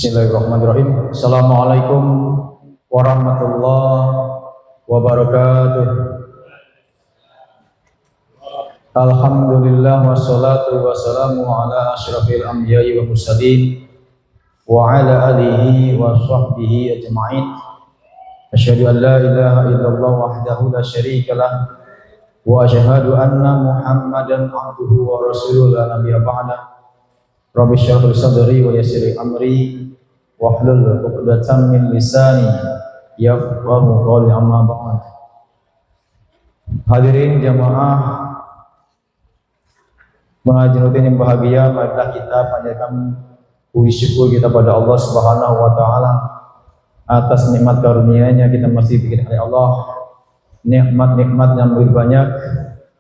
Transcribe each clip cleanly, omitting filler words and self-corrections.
Bismillahirrahmanirrahim. Assalamualaikum warahmatullahi wabarakatuh. Alhamdulillah wassalatu wassalamu ala asyrafil anbiya'i wa mursalin wa ala alihi wa sahbihi ajma'in. Asyhadu an la ilaha illallah wahdahu la syarika lah wa asyhadu anna Muhammadan abduhu wa rasuluhu la nabiyya ba'da. Rabbi shrah li sadri wa yassir li amri wahlul 'uqdatam min lisani yafqahu qawli, amma ba'd. Hadirin jamaah pengajian rutin yang bahagia, marilah kita panjatkan puji syukur kita pada Allah Subhanahu wa taala atas nikmat karunia-Nya kita masih diberikan oleh Allah nikmat-nikmat yang begitu banyak,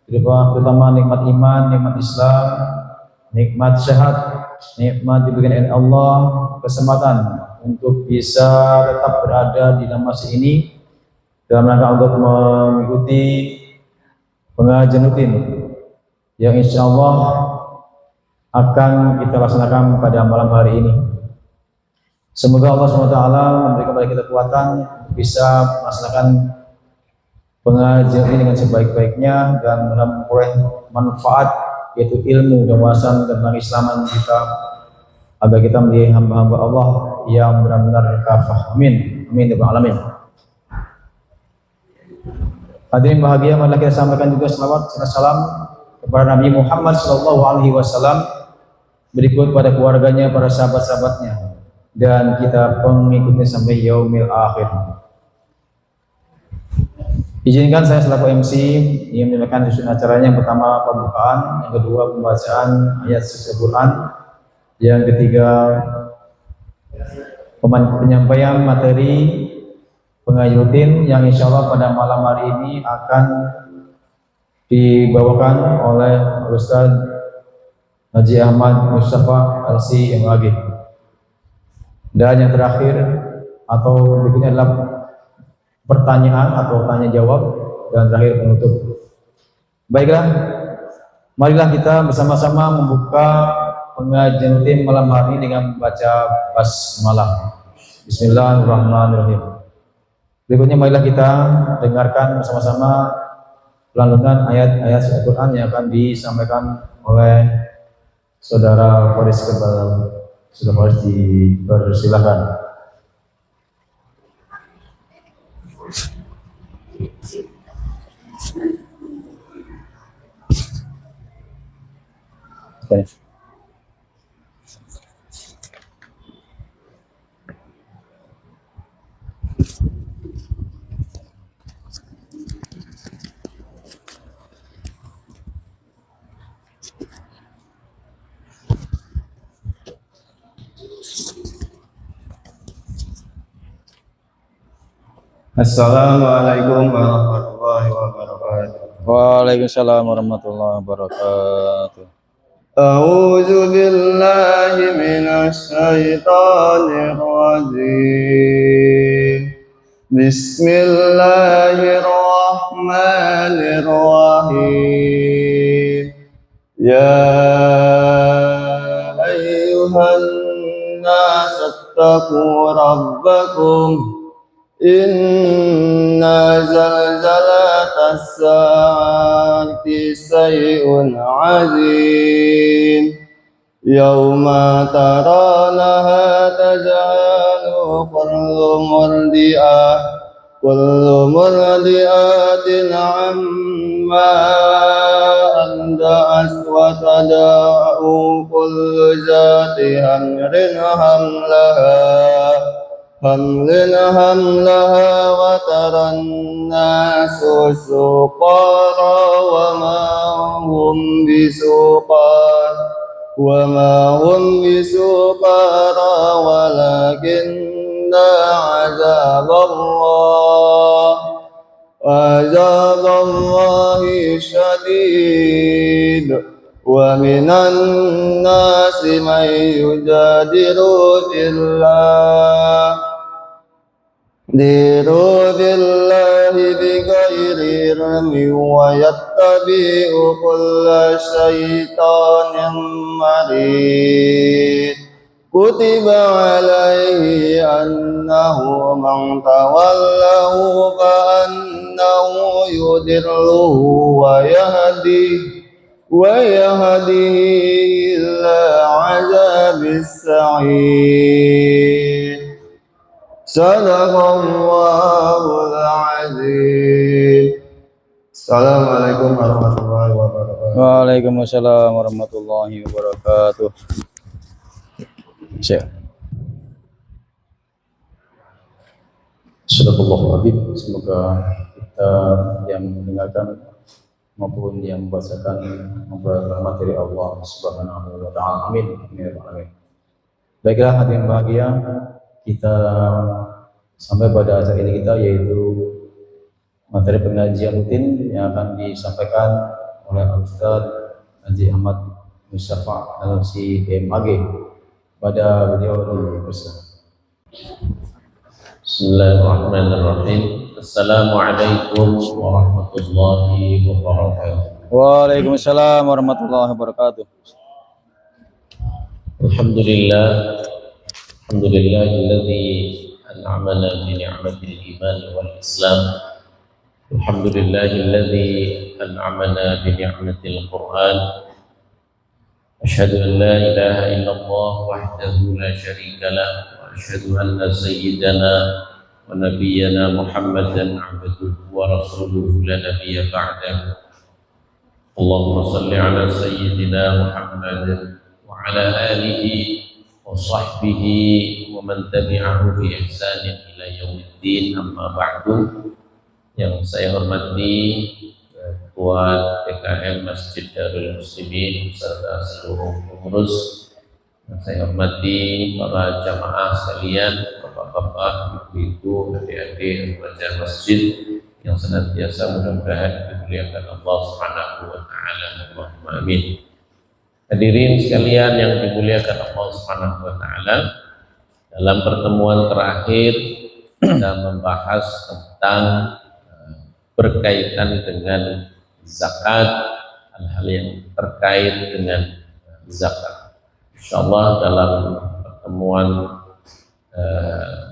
terutama nikmat iman, nikmat Islam, nikmat sehat, nikmat diberikan oleh Allah kesempatan untuk bisa tetap berada di dalam masjid ini dalam rangka untuk mengikuti pengajian rutin yang insya Allah akan kita laksanakan pada malam hari ini. Semoga Allah SWT memberikan kepada kita kekuatan untuk bisa melaksanakan pengajian ini dengan sebaik-baiknya dan memperoleh manfaat, yaitu ilmu dan wawasan tentang Islaman kita, agar kita menjadi hamba-hamba Allah yang benar-benar kafah. Amin. Amin ya rabbal alamin. Hadirin bahagia, marilah kita sampaikan juga selawat serta salam kepada Nabi Muhammad SAW, berikut pada keluarganya, para sahabat-sahabatnya, dan kita pengikutnya sampai yaumil akhir. Izinkan saya selaku MC yang menyampaikan susun acaranya. Yang pertama pembukaan, yang kedua pembacaan ayat suci Quran, yang ketiga penyampaian materi pengajian rutin yang insya Allah pada malam hari ini akan dibawakan oleh Ustaz Haji Ahmad Mustafa LC MAG. Dan yang terakhir atau berikutnya adalah pertanyaan atau tanya jawab, dan terakhir penutup. Baiklah, marilah kita bersama-sama membuka pengajian rutin malam hari ini dengan membaca basmalah. Bismillahirrahmanirrahim. Berikutnya marilah kita dengarkan bersama-sama lantunan ayat-ayat Al-Quran yang akan disampaikan oleh Saudara Faris kepada Saudara Faris, dipersilakan. Okay. Assalamualaikum warahmatullahi wabarakatuh. Waalaikumsalam warahmatullahi wabarakatuh. A'udzu billahi minasy syaithanir rajim. Bismillahirrahmanirrahim. Ya ayyuhan nas ittaqu rabbakum inna zalzalatas saati syai'un 'azim yauma taranaha tazalu kullu murdi'atin 'amma anda'as wa tada'u kullu zati hamlin hamlaha wa taran nasu suqara wa ma hum bisuqara walakinna azaballahi syadid wa minan nasi man yujadilu billahi bighairi ilmin wa yattabi'u kulla syaitanir marid كتب عليه أنه من تولاه فأنه يضله ويهديه إلى عذاب السعير. صدق الله العظيم. Assalamualaikum warahmatullahi wabarakatuh. Waalaikumsalam warahmatullahi wabarakatuh. Syekh. Sadaqallahul semoga kita yang mendengarkan maupun yang membacakan membaca materi Allah Subhanahu wa taala. Amin. Amin. Baiklah hadirin bahagia, kita sampai pada acara ini kita yaitu materi pengajian rutin yang akan disampaikan oleh Al-Ustaz Haji Ahmad Mustafa LC BMAG. Pada beliau bersama. Bismillahirrahmanirrahim. Assalamualaikum warahmatullahi wabarakatuh. Waalaikumsalam warahmatullahi wabarakatuh. Alhamdulillahilladzi an'amana bi ni'matil iman wal islam. Alhamdulillahilladzi an'amana bi ni'matil Qur'an. Asyhadu an la ilaha illallah wahdahu la syarika lah wa asyhadu anna sayyidana wa nabiyyana Muhammadan abduhu wa rasuluhu la nabiyya ba'dahu. Allahumma salli ala sayyidina Muhammadin wa ala alihi wa sahbihi wa man tabi'ahu bi ihsanin ila yaumiddin, amma ba'du. Yang saya hormati Ketua PKM Masjid Darul Muslimin serta seluruh pengurus, yang saya hormati para jamaah sekalian, bapak-bapak, ibu-ibu, adik-adik, remaja masjid yang senantiasa mudah-mudahan dimuliakan Allah Subhanahu wa taala. Allahumma amin. Hadirin sekalian yang dimuliakan Allah Subhanahu wa taala, dalam pertemuan terakhir kita membahas tentang berkaitan dengan zakat, hal-hal yang terkait dengan zakat. Insyaallah dalam pertemuan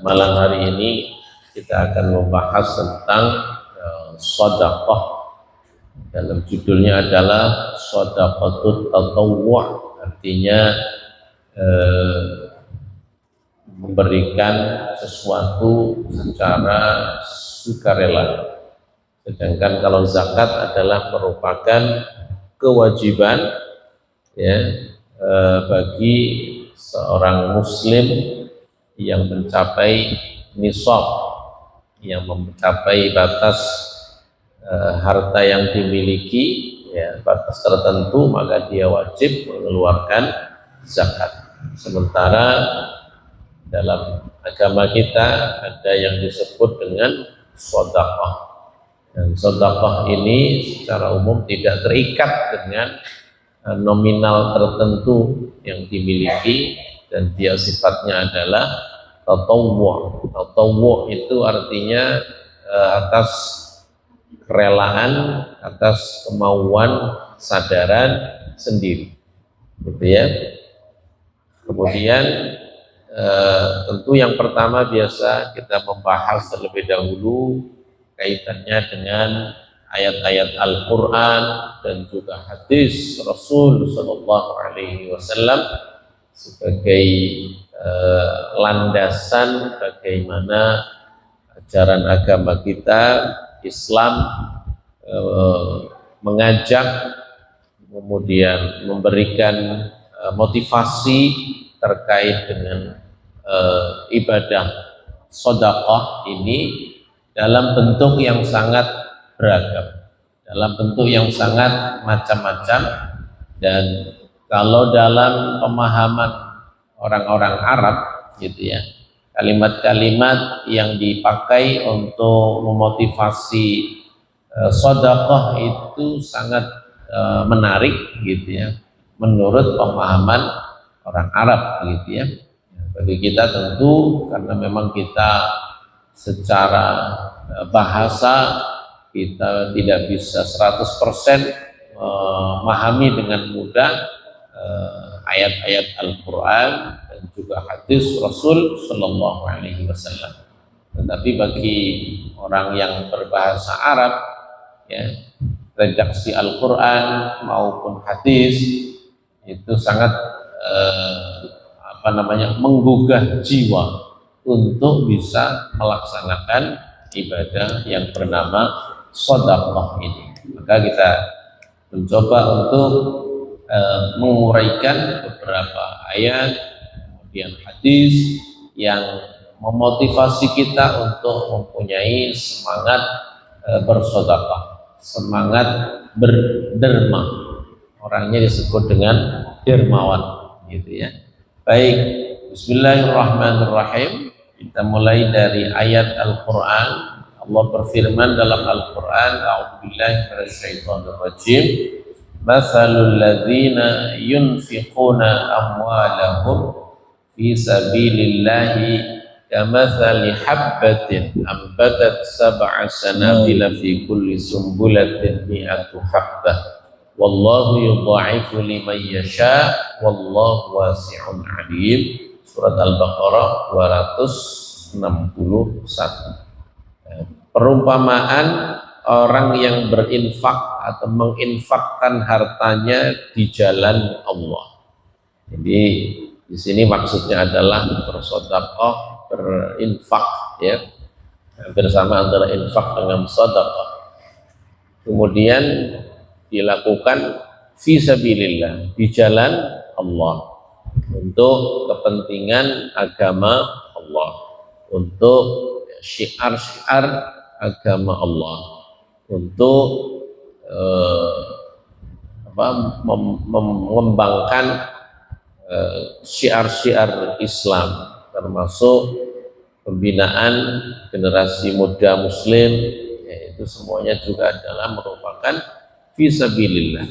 malam hari ini kita akan membahas tentang sedekah. Dalam judulnya adalah sedekatut tatawwu', artinya memberikan sesuatu secara sukarela. Sedangkan kalau zakat adalah merupakan kewajiban ya bagi seorang muslim yang mencapai nisab, yang mencapai batas harta yang dimiliki ya, batas tertentu, maka dia wajib mengeluarkan zakat. Sementara dalam agama kita ada yang disebut dengan sedekah. Dan sedekah ini secara umum tidak terikat dengan nominal tertentu yang dimiliki, dan dia sifatnya adalah tatawwu'. Tatawwu' itu artinya atas kerelaan, atas kemauan sadaran sendiri, gitu ya. Kemudian tentu yang pertama biasa kita membahas terlebih dahulu kaitannya dengan ayat-ayat Al-Quran dan juga hadis Rasul Sallallahu Alaihi Wasallam sebagai landasan bagaimana ajaran agama kita Islam mengajak, kemudian memberikan motivasi terkait dengan ibadah sedekah ini dalam bentuk yang sangat beragam, dalam bentuk yang sangat macam-macam. Dan kalau dalam pemahaman orang-orang Arab gitu ya, kalimat-kalimat yang dipakai untuk memotivasi sedekah itu sangat menarik gitu ya, menurut pemahaman orang Arab gitu ya. Bagi kita tentu karena memang kita secara bahasa kita tidak bisa 100% memahami dengan mudah ayat-ayat Al-Quran dan juga hadis Rasul Shallallahu Alaihi Wasallam. Tetapi bagi orang yang berbahasa Arab, ya, redaksi Al-Quran maupun hadis itu sangat menggugah jiwa untuk bisa melaksanakan ibadah yang bernama sedekah ini. Maka kita mencoba untuk menguraikan beberapa ayat, kemudian hadis yang memotivasi kita untuk mempunyai semangat bersedekah, semangat berderma. Orangnya disebut dengan dermawan, gitu ya. Baik, bismillahirrahmanirrahim. Kita mulai dari ayat Al-Quran. Allah berfirman dalam Al-Quran, a'udzubillahi minasyaitonir rajim. Mathalul ladzina yunfiquna amwalahum fi sabilillahi kamathali habbatin ambatat sab'a sanabila fi kulli sumbulatin mi'atu habbah. Wallahu yudha'ifu liman yasha wallahu wasi'un 'alim. Surat Al-Baqarah 261. Perumpamaan orang yang berinfak atau menginfakkan hartanya di jalan Allah. Jadi di sini maksudnya adalah bersedekah, berinfak, ya, bersama antara infak dengan sedekah. Kemudian dilakukan fi sabilillah, di jalan Allah, untuk kepentingan agama Allah, untuk syiar-syiar agama Allah, untuk mengembangkan syiar-syiar Islam, termasuk pembinaan generasi muda muslim, yaitu semuanya juga adalah merupakan fisabilillah,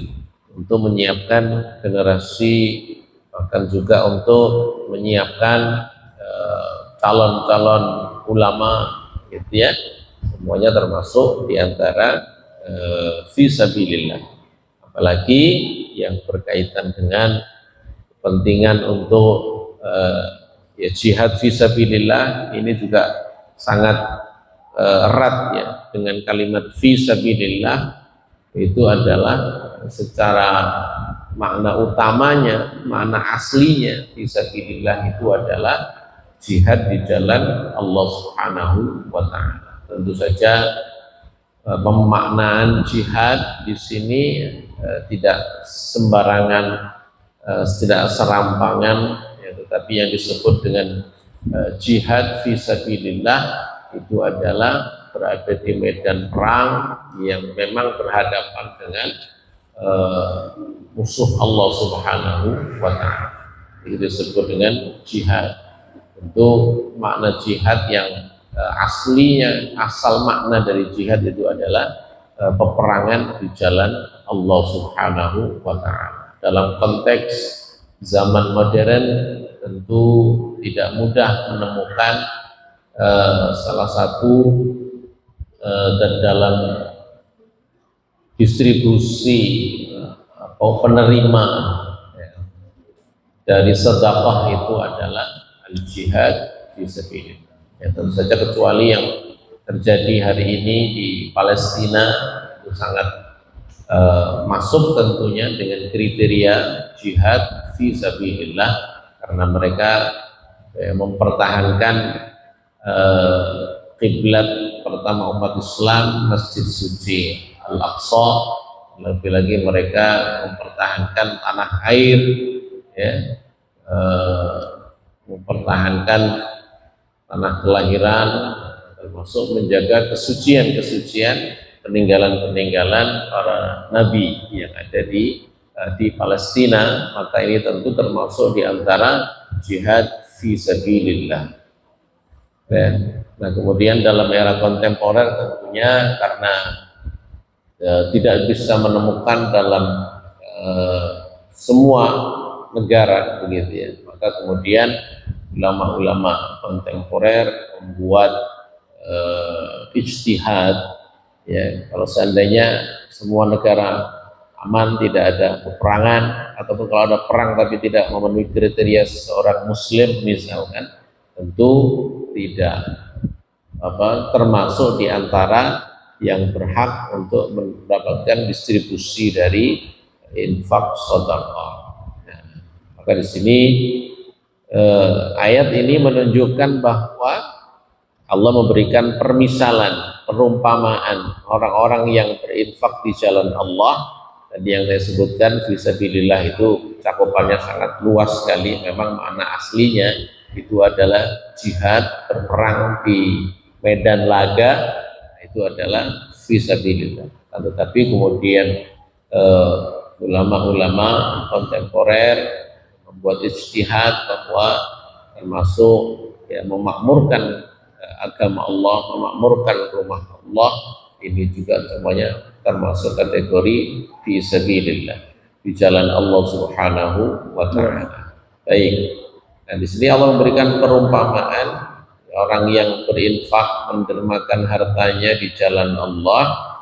untuk menyiapkan generasi, bahkan juga untuk menyiapkan calon-calon ulama, gitu ya. Semuanya termasuk diantara fisabilillah. Apalagi yang berkaitan dengan kepentingan untuk ya, jihad fisabilillah, ini juga sangat erat ya dengan kalimat fisabilillah. Itu adalah secara makna utamanya, makna aslinya fisabilillah itu adalah jihad di jalan Allah Subhanahu wa taala. Tentu saja pemaknaan jihad di sini tidak sembarangan, tidak serampangan, ya, tetapi yang disebut dengan jihad fisabilillah itu adalah berada di medan perang yang memang berhadapan dengan musuh Allah Subhanahu wa taala. Itu disebut dengan jihad. Tentu makna jihad yang aslinya, asal makna dari jihad itu adalah peperangan di jalan Allah Subhanahu wa taala. Dalam konteks zaman modern tentu tidak mudah menemukan salah satu dan dalam distribusi atau penerima dari sedekah itu adalah al-jihad fisabilillah. Ya, tentu saja kecuali yang terjadi hari ini di Palestina itu sangat masuk tentunya dengan kriteria jihad fisabilillah, karena mereka mempertahankan kiblat pertama umat Islam, Masjid Suci Al-Aqsa. Lebih lagi mereka mempertahankan tanah air, ya, mempertahankan tanah kelahiran, termasuk menjaga kesucian-kesucian, peninggalan-peninggalan para nabi yang ada di Palestina. Maka ini tentu termasuk di antara jihad fisabilillah. Nah, kemudian dalam era kontemporer tentunya karena tidak bisa menemukan dalam semua negara, begitu ya, maka kemudian ulama-ulama kontemporer membuat ijtihad, ya, kalau seandainya semua negara aman, tidak ada peperangan, ataupun kalau ada perang tapi tidak memenuhi kriteria seorang muslim misalkan, tentu tidak termasuk di antara yang berhak untuk mendapatkan distribusi dari infak sedekah. Nah, maka di sini ayat ini menunjukkan bahwa Allah memberikan permisalan, perumpamaan orang-orang yang berinfak di jalan Allah. Dan yang saya sebutkan fisabilillah itu cakupannya sangat luas sekali. Memang makna aslinya itu adalah jihad, berperang di medan laga, itu adalah fisabilillah. Tetapi kemudian ulama-ulama kontemporer membuat ijtihad bahwa termasuk ya, memakmurkan agama Allah, memakmurkan rumah Allah, ini juga semuanya termasuk kategori fisabilillah, di jalan Allah Subhanahu wa taala. Baik. Nah, di sini Allah memberikan perumpamaan orang yang berinfak, mendermakan hartanya di jalan Allah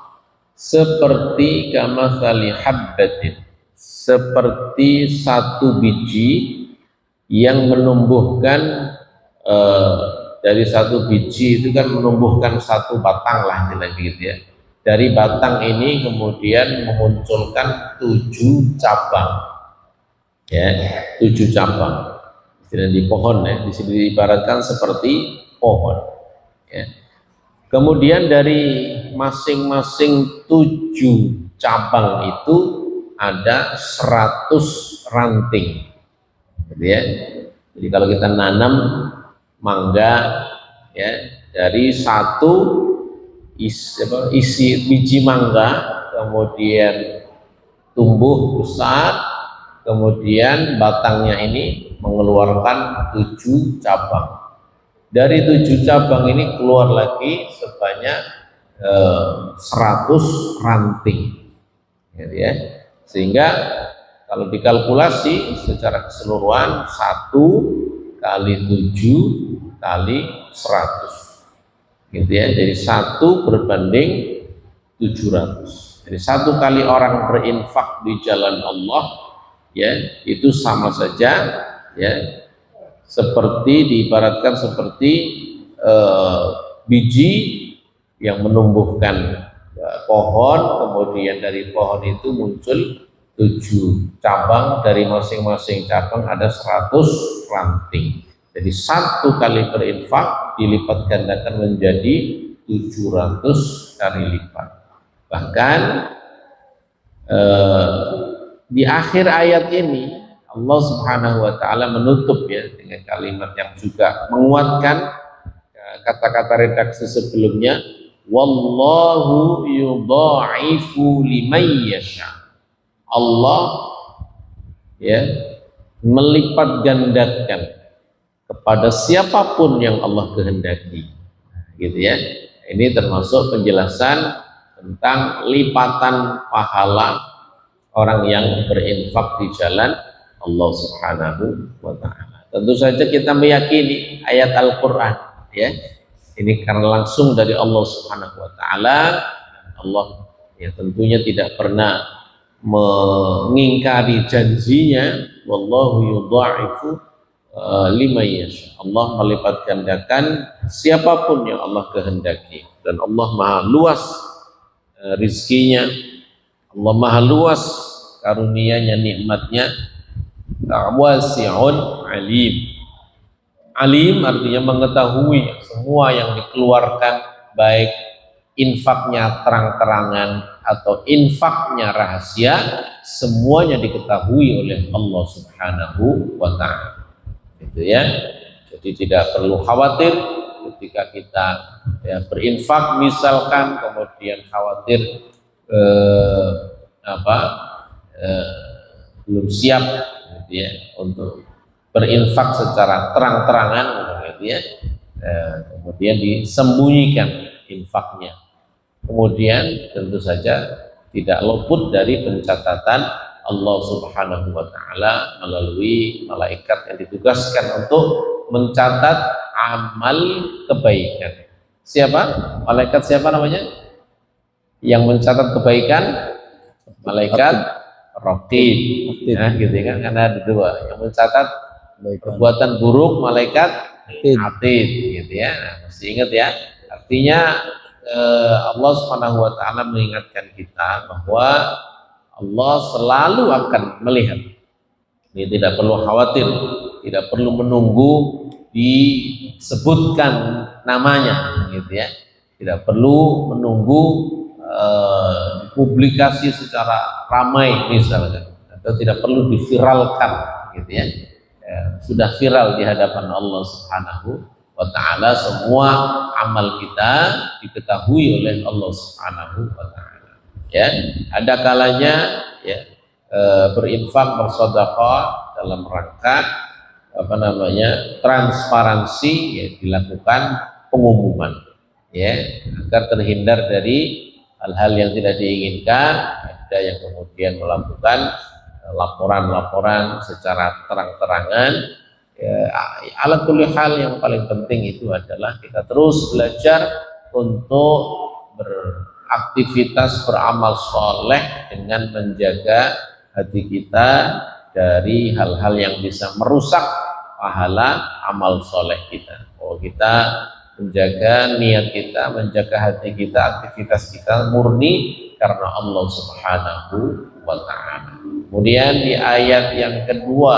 seperti kamatsali habbatin, seperti satu biji yang menumbuhkan dari satu biji itu kan menumbuhkan satu batang lah begitu ya. Dari batang ini kemudian memunculkan 7 cabang, ya, 7 cabang. Dan di pohon ya, di sini diibaratkan seperti pohon. Ya. Kemudian dari masing-masing 7 cabang itu ada 100 ranting, gitu ya. Jadi kalau kita nanam mangga, ya, dari satu isi biji mangga kemudian tumbuh besar, kemudian batangnya ini mengeluarkan 7 cabang. Dari 7 cabang ini keluar lagi sebanyak 100 ranting, gitu ya. Sehingga kalau dikalkulasi secara keseluruhan 1 kali 7 kali 100, gitu ya. Jadi 1 berbanding 700. Jadi 1 kali orang berinfak di jalan Allah, ya, itu sama saja, ya, seperti diibaratkan seperti biji yang menumbuhkan pohon, kemudian dari pohon itu muncul 7 cabang, dari masing-masing cabang ada 100 ranting. Jadi 1 kali berinfak dilipat gandakan menjadi 700 kali lipat. Bahkan di akhir ayat ini Allah Subhanahu wa taala menutup ya dengan kalimat yang juga menguatkan kata-kata redaksi sebelumnya, wallahu yudha'ifu liman yasha. Allah ya melipat gandakan kepada siapapun yang Allah kehendaki, gitu ya. Ini termasuk penjelasan tentang lipatan pahala orang yang berinfak di jalan Allah Subhanahu wa taala. Tentu saja kita meyakini ayat Al-Qur'an, ya. Ini karena langsung dari Allah Subhanahu wa taala. Allah ya tentunya tidak pernah mengingkari janjinya, wallahu yudha'ifu liman yasha. Allah melipat gandakan siapapun yang Allah kehendaki, dan Allah maha luas rizkinya, Allah maha luas karunia-Nya, nikmatnya. Wasi'un alim. Alim artinya mengetahui semua yang dikeluarkan, baik infaknya terang-terangan atau infaknya rahasia, semuanya diketahui oleh Allah Subhanahu wa ta'ala. Gitu ya. Jadi tidak perlu khawatir ketika kita ya, berinfak misalkan kemudian khawatir belum siap, gitu ya, untuk berinfak secara terang-terangan, gitu ya. Kemudian disembunyikan infaknya, kemudian tentu saja tidak luput dari pencatatan Allah Subhanahu wa ta'ala melalui malaikat yang ditugaskan untuk mencatat amal kebaikan. Siapa? Malaikat siapa namanya? Yang mencatat kebaikan? malaikat raqib. Nah, gitu kan, karena ada dua yang mencatat perbuatan buruk, malaikat atid, gitu ya. Nah, mesti ingat ya. Artinya Allah Subhanahu wa taala mengingatkan kita bahwa Allah selalu akan melihat. Ini tidak perlu khawatir, tidak perlu menunggu disebutkan namanya, gitu ya. Tidak perlu menunggu publikasi secara ramai misalnya, atau tidak perlu diviralkan, gitu ya. Sudah viral di hadapan Allah Subhanahu wa taala, semua amal kita diketahui oleh Allah Subhanahu wa taala. Ya, ada kalanya ya berinfak, bersedekah dalam rangka transparansi, ya, dilakukan pengumuman, ya, agar terhindar dari hal-hal yang tidak diinginkan. Ada yang kemudian melakukan laporan-laporan secara terang-terangan. Ya, ala kulli hal, yang paling penting itu adalah kita terus belajar untuk beraktivitas, beramal soleh dengan menjaga hati kita dari hal-hal yang bisa merusak pahala amal soleh kita. Kita menjaga niat kita, menjaga hati kita, aktivitas kita murni karena Allah Subhanahu wa ta'ala. Kemudian di ayat yang kedua,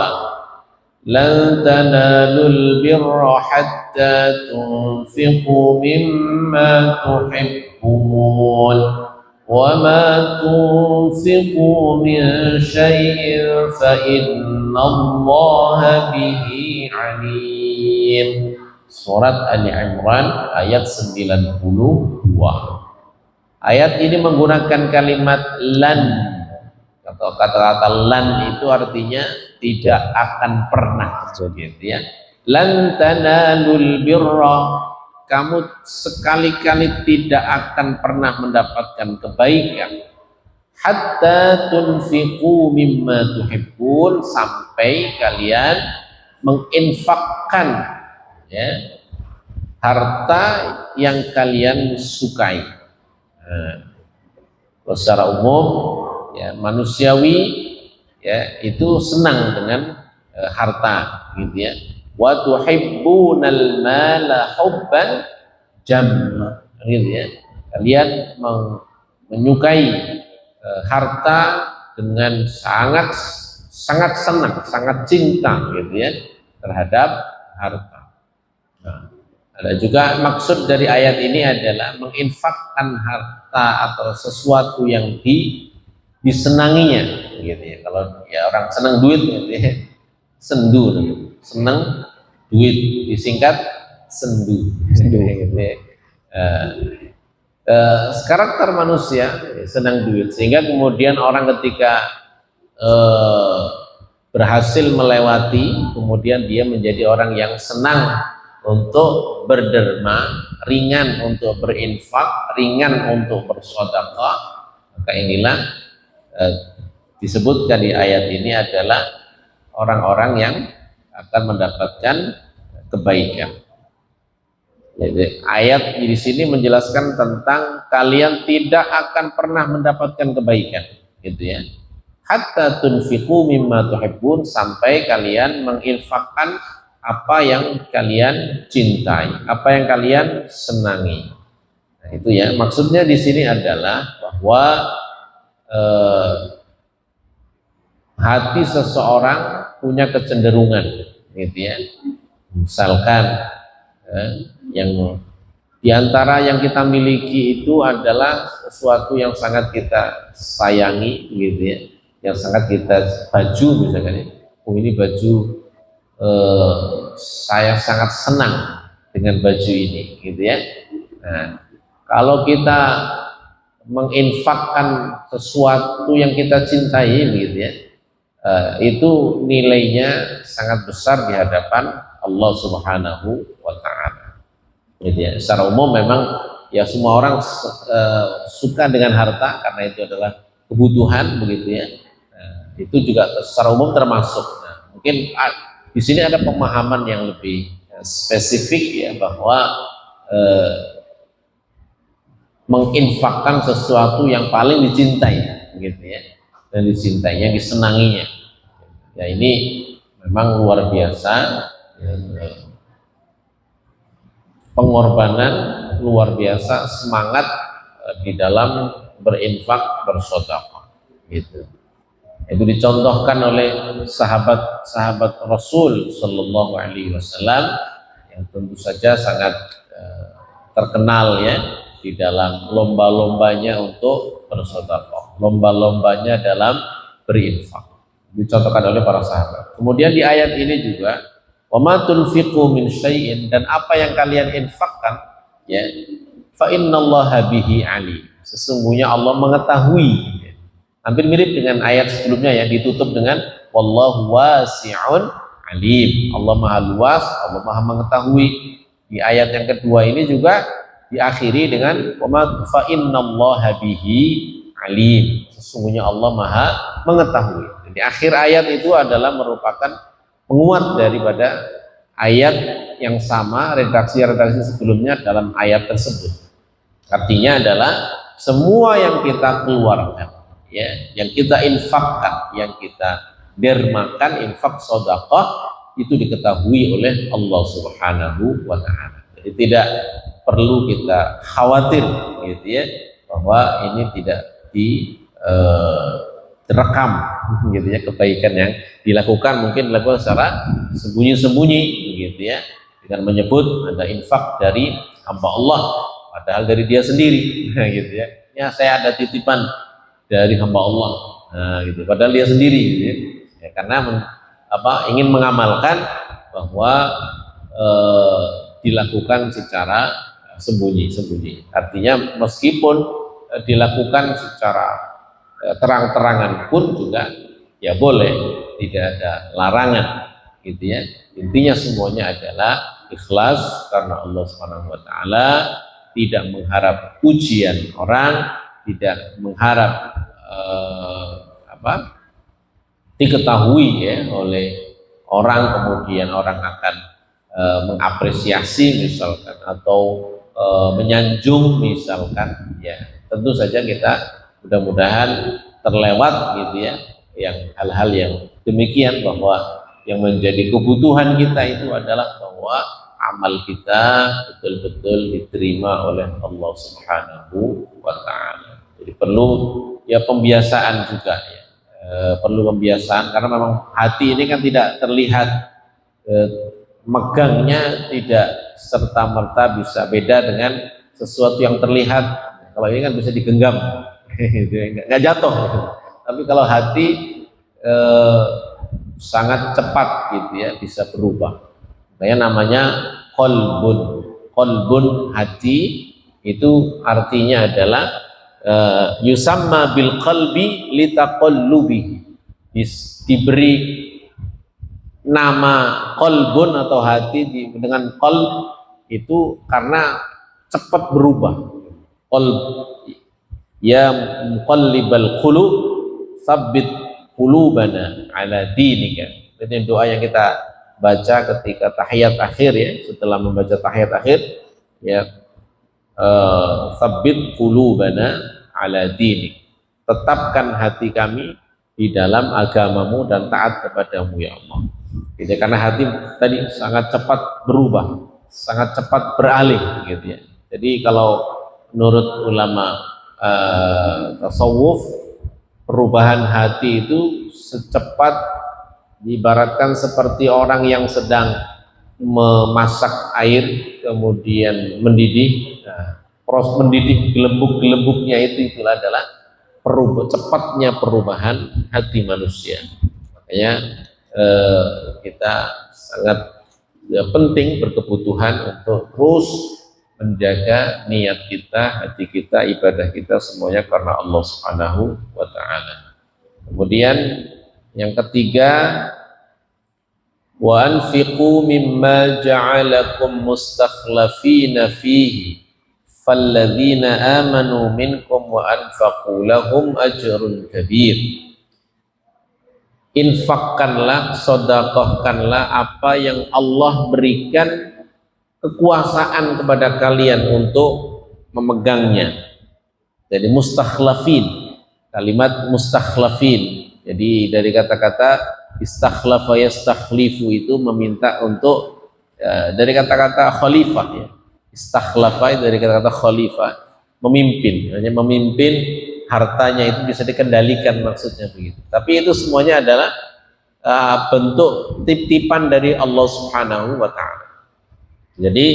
lan tanalul birra hatta tunfiqu mimma tuhibbun wa ma tunfiqu min syai'in fa innallaha bihi alim. Surat Ali Imran ayat 92. Ayat ini menggunakan kalimat lan, atau kata-kata lan itu artinya tidak akan pernah, gitu ya. Lan tanalul birra, kamu sekali-kali tidak akan pernah mendapatkan kebaikan, hatta tunfiqu mimma tuhibbun, sampai kalian menginfakkan, ya, harta yang kalian sukai. Secara umum, ya, manusiawi, ya, itu senang dengan harta, gitu ya. Wa tuhibbunal mala hubban jamma, gitu ya. Kalian menyukai harta dengan sangat senang, sangat cinta, gitu ya, terhadap harta. Nah, ada juga maksud dari ayat ini adalah menginfakkan harta atau sesuatu yang disenanginya, gitu ya. Kalau ya orang senang duit, gitu ya, sendu, senang duit, disingkat sendu, gitu ya. Karakter manusia senang duit, sehingga kemudian orang ketika berhasil melewati, kemudian dia menjadi orang yang senang untuk berderma, ringan untuk berinfak, ringan untuk bersedekah. Maka inilah disebutkan di ayat ini adalah orang-orang yang akan mendapatkan kebaikan. Jadi ayat di sini menjelaskan tentang kalian tidak akan pernah mendapatkan kebaikan, gitu ya. Hatta tunfiqu mimma tuhibbun, sampai kalian menginfakkan apa yang kalian cintai, apa yang kalian senangi. Nah, itu ya, maksudnya di sini adalah bahwa hati seseorang punya kecenderungan, gitu ya. Misalkan yang diantara yang kita miliki itu adalah sesuatu yang sangat kita sayangi, gitu ya, yang sangat kita baju, misalkan ya. Oh, ini baju saya sangat senang dengan baju ini, gitu ya. Nah, kalau kita menginfakkan sesuatu yang kita cintai, gitu ya, itu nilainya sangat besar di hadapan Allah Subhanahu wa ta'ala, gitu ya. Secara umum memang ya semua orang suka dengan harta karena itu adalah kebutuhan, begitu ya. Nah, itu juga secara umum termasuk. Nah, mungkin di sini ada pemahaman yang lebih spesifik, ya, bahwa menginfakkan sesuatu yang paling dicintai, gitu ya, dan dicintainya, disenanginya. Ya ini memang luar biasa, ya, pengorbanan luar biasa, semangat di dalam berinfak, bersedekah gitu. Itu dicontohkan oleh sahabat-sahabat Rasul Sallallahu Alaihi Wasallam yang tentu saja sangat terkenal ya di dalam lomba-lombanya untuk bersedekah, lomba-lombanya dalam berinfak, dicontohkan oleh para sahabat. Kemudian di ayat ini juga, wa ma tunfiqu min syai'in, dan apa yang kalian infakkan ya, fa innallaha bihi alim, sesungguhnya Allah mengetahui. Hampir mirip dengan ayat sebelumnya ya, ditutup dengan wallahu wasi'un alim, Allah maha luas, Allah maha mengetahui. Di ayat yang kedua ini juga diakhiri dengan fa innallaha bihi alim, sesungguhnya Allah maha mengetahui. Di akhir ayat itu adalah merupakan penguat daripada ayat yang sama, redaksi-redaksi sebelumnya dalam ayat tersebut. Artinya adalah semua yang kita keluarkan ya, yang kita infakkan, yang kita dermakan, infak sedekah, itu diketahui oleh Allah Subhanahu wa Ta'ala. Jadi tidak perlu kita khawatir gitu ya, bahwa ini tidak direkam gitu ya, kebaikan yang dilakukan mungkin dilakukan secara sembunyi-sembunyi gitu ya, dengan menyebut ada infak dari hamba Allah padahal dari dia sendiri gitu ya. Ya saya ada titipan dari hamba Allah, gitu. Padahal dia sendiri, gitu ya, karena ingin mengamalkan bahwa dilakukan secara sembunyi-sembunyi. Artinya meskipun dilakukan secara terang-terangan pun juga ya boleh, tidak ada larangan, gitu ya. Intinya semuanya adalah ikhlas karena Allah Subhanahu Wa Taala, tidak mengharap pujian orang, tidak mengharap diketahui ya oleh orang, kemudian orang akan mengapresiasi misalkan, atau menyanjung misalkan ya. Tentu saja kita mudah-mudahan terlewat gitu ya yang hal-hal yang demikian, bahwa yang menjadi kebutuhan kita itu adalah bahwa amal kita betul-betul diterima oleh Allah Subhanahu wa Ta'ala. Jadi perlu ya pembiasaan juga ya, perlu pembiasaan, karena memang hati ini kan tidak terlihat, megangnya tidak serta-merta bisa beda dengan sesuatu yang terlihat. Kalau ini kan bisa digenggam, nggak jatuh. Tapi kalau hati sangat cepat gitu ya, bisa berubah. Namanya qalbun, hati itu artinya adalah yusamma bil qalbi litaqallubi, diberi nama qalbun atau hati dengan qalb itu karena cepat berubah. Qalb ya muqallibal qulub tsabbit qulubana ala dinika. Ini doa yang kita baca ketika tahiyat akhir ya, setelah membaca tahiyat akhir ya, tsabbit qulubana ala dinik, tetapkan hati kami di dalam agamamu dan taat kepadamu ya Allah. Gitu, karena hati tadi sangat cepat berubah, sangat cepat beralih gitu ya. Jadi kalau menurut ulama tasawuf, perubahan hati itu secepat, diibaratkan seperti orang yang sedang memasak air kemudian mendidih. Proses mendidih gelembuk-gelembuknya itulah adalah cepatnya perubahan hati manusia. Makanya kita sangat penting, berkebutuhan untuk terus menjaga niat kita, hati kita, ibadah kita semuanya karena Allah Subhanahu wa Ta'ala. Kemudian yang ketiga, wa anfiqu mimma ja'alakum mustakhlafina fihi falladzina amanu minkum wa anfaqu lahum ajrun kabir. Infakkanlah, sedekahkanlah apa yang Allah berikan kekuasaan kepada kalian untuk memegangnya. Jadi mustakhlafin, kalimat mustakhlafin. Jadi dari kata-kata istakhlafa yastakhlifu itu meminta untuk dari kata-kata khalifah ya. Istakhlafa dari kata-kata khalifah, memimpin, hanya memimpin, hartanya itu bisa dikendalikan, maksudnya begitu. Tapi itu semuanya adalah bentuk titipan dari Allah Subhanahu wa taala. Jadi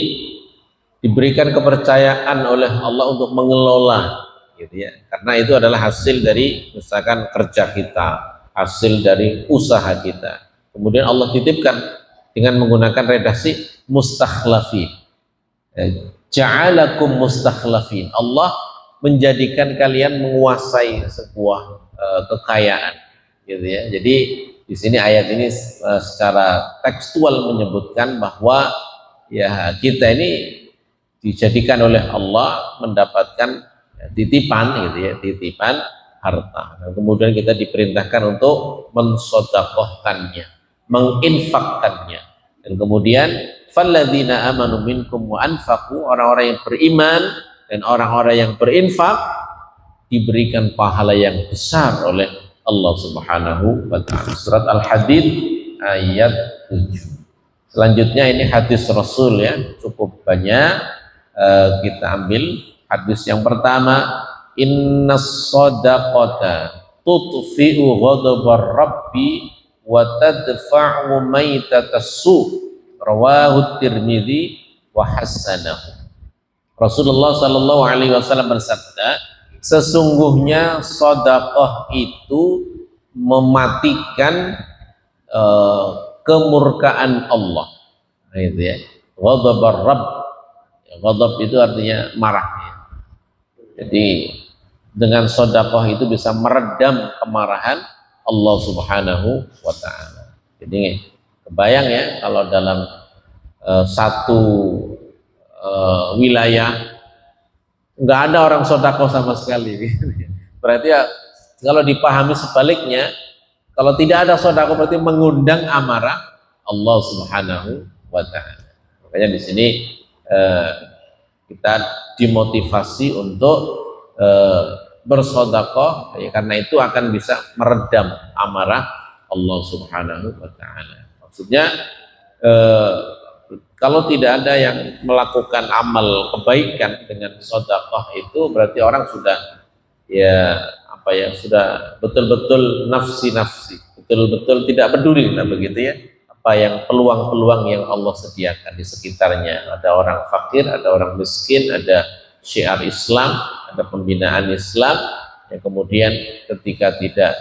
diberikan kepercayaan oleh Allah untuk mengelola gitu ya. Karena itu adalah hasil dari misalkan kerja kita, hasil dari usaha kita. Kemudian Allah titipkan dengan menggunakan redaksi mustakhlafin. Ja'alakum mustakhlafin. Allah menjadikan kalian menguasai sebuah kekayaan gitu ya. Jadi di sini ayat ini secara tekstual menyebutkan bahwa ya kita ini dijadikan oleh Allah mendapatkan titipan gitu ya, titipan harta. Dan kemudian kita diperintahkan untuk mensodakohkannya, menginfakkannya. Dan kemudian falladzina amanu minkum wa anfaqu, orang-orang yang beriman dan orang-orang yang berinfak diberikan pahala yang besar oleh Allah Subhanahu wa taala. Surat Al-Hadid ayat 7. Selanjutnya ini hadis Rasul ya, cukup banyak. Kita ambil hadis yang pertama, innas shadaqata tutfi'u ghadabar rabbi wa tadfa'u maitatas su, rawahu Tirmidzi wa hasanahu. Rasulullah sallallahu alaihi wasallam bersabda, sesungguhnya sedekah itu mematikan kemurkaan Allah. Nah, itu ya. Ghadabar Rabb. Ghadab itu artinya marah. Jadi dengan sedekah itu bisa meredam kemarahan Allah Subhanahu wa taala. Jadi kebayang ya kalau dalam satu wilayah nggak ada orang sedekah sama sekali. Berarti ya kalau dipahami sebaliknya, kalau tidak ada sedekah berarti mengundang amarah Allah Subhanahu wa taala. Makanya di sini kita dimotivasi untuk bersedekah ya, karena itu akan bisa meredam amarah Allah Subhanahu wa taala. Maksudnya kalau tidak ada yang melakukan amal kebaikan dengan sedekah itu berarti orang sudah ya apa ya, sudah betul-betul nafsi-nafsi, betul-betul tidak peduli lah begitu ya, apa yang peluang-peluang yang Allah sediakan di sekitarnya. Ada orang fakir, ada orang miskin, ada syiar Islam, ada pembinaan Islam, yang kemudian ketika tidak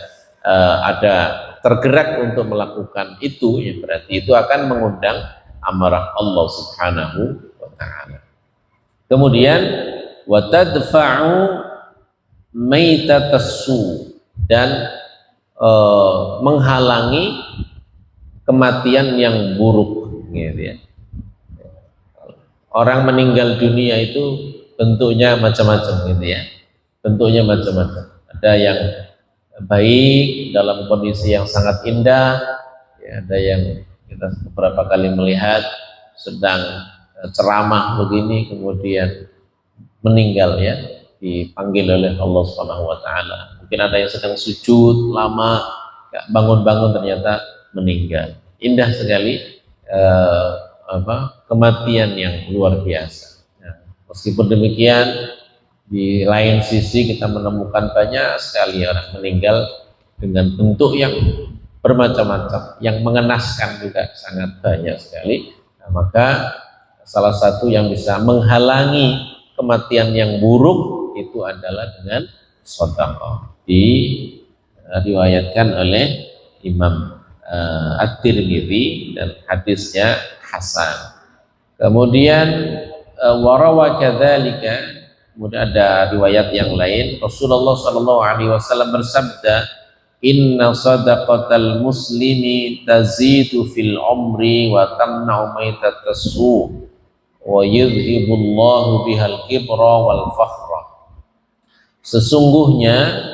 ada tergerak untuk melakukan itu, ya berarti itu akan mengundang amarah Allah Subhanahu wa taala. Kemudian wa tadfa'u maitatassu, dan menghalangi kematian yang buruk gitu ya. Orang meninggal dunia itu bentuknya macam-macam gitu ya. Bentuknya macam-macam. Ada yang baik dalam kondisi yang sangat indah, ya, ada yang kita beberapa kali melihat sedang ceramah begini kemudian meninggal ya, dipanggil oleh Allah Subhanahu wa taala. Mungkin ada yang sedang sujud lama, gak bangun-bangun ternyata meninggal. Indah sekali kematian yang luar biasa. Nah, meskipun demikian, di lain sisi kita menemukan banyak sekali orang meninggal dengan bentuk yang bermacam-macam, yang mengenaskan juga sangat banyak sekali. Nah, maka salah satu yang bisa menghalangi kematian yang buruk itu adalah dengan sedekah. Diriwayatkan oleh Imam At-Tirmidzi dan hadisnya hasan. Kemudian warawa kadzalika, kemudian ada riwayat yang lain, Rasulullah sallallahu alaihi wasallam bersabda, inna sadaqatal muslimi tazidu fil umri wa tamna'u maitatassu wa yudhibullahu bihal kibra wal fakhra. Sesungguhnya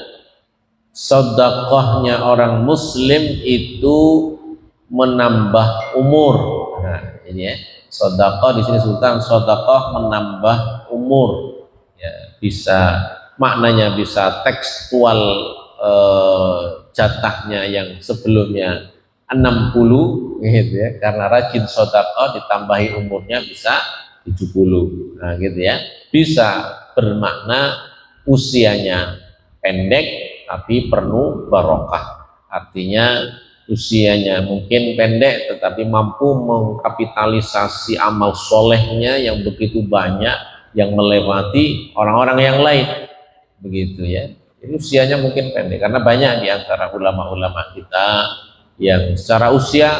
sedekahnya orang muslim itu menambah umur. Nah, ini ya, sedekah di sini sultan, sedekah menambah umur. Ya, bisa maknanya bisa tekstual, jatahnya yang sebelumnya 60 gitu ya, karena rajin sedekah ditambahi umurnya bisa 70. Nah gitu ya, bisa bermakna usianya pendek tapi penuh barokah, artinya usianya mungkin pendek tetapi mampu mengkapitalisasi amal solehnya yang begitu banyak yang melewati orang-orang yang lain, begitu ya. Jadi usianya mungkin pendek karena banyak di antara ulama-ulama kita yang secara usia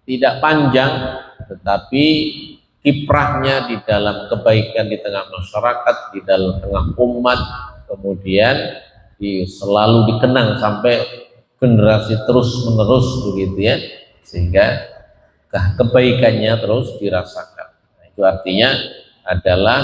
tidak panjang tetapi kiprahnya di dalam kebaikan di tengah masyarakat, di dalam tengah umat, kemudian selalu dikenang sampai generasi terus menerus begitu ya, sehingga kebaikannya terus dirasakan. Nah, itu artinya adalah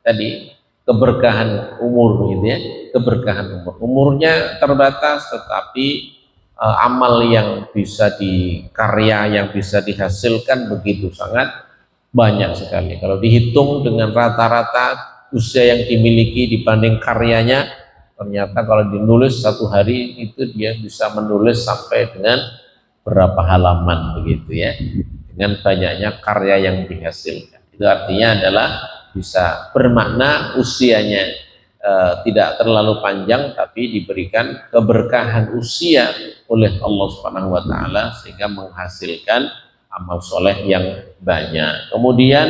tadi keberkahan umur gitu ya, keberkahan umur. Umurnya terbatas tetapi amal yang bisa dikarya, yang bisa dihasilkan begitu sangat banyak sekali. Kalau dihitung dengan rata-rata usia yang dimiliki dibanding karyanya, ternyata kalau dinulis satu hari itu dia bisa menulis sampai dengan berapa halaman begitu ya, dengan banyaknya karya yang dihasilkan. Itu artinya adalah bisa bermakna usianya tidak terlalu panjang tapi diberikan keberkahan usia oleh Allah Subhanahu wa taala sehingga menghasilkan amal soleh yang banyak. Kemudian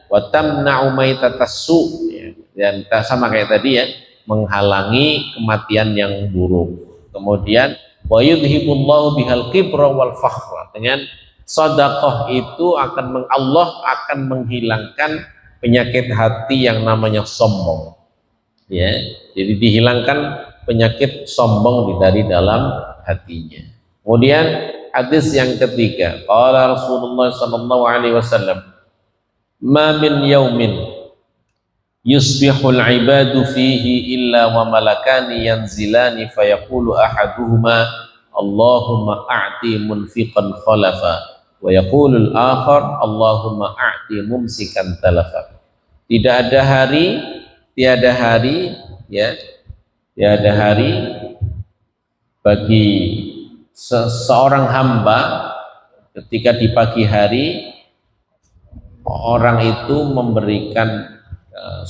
watamna'u maitatassu, ya, dan sama kayak tadi ya, menghalangi kematian yang buruk. Kemudian wa yudhibullahu bihal kibra wal fakhra, dengan sedekah itu Allah akan menghilangkan penyakit hati yang namanya sombong. Ya, jadi dihilangkan penyakit sombong dari dalam hatinya. Kemudian hadis yang ketiga, qala Rasulullah sallallahu alaihi wasallam, ma min yaumin yusbihul ibadu fihi illa wa malakani yanzilani fayaqulu ahaduhuma Allahumma a'ti munfiqan khalafa wa yaqulul akhar Allahumma a'ti mumsikan talafa. Tidak ada hari, tiada hari ya, tiada hari bagi seorang hamba ketika di pagi hari orang itu memberikan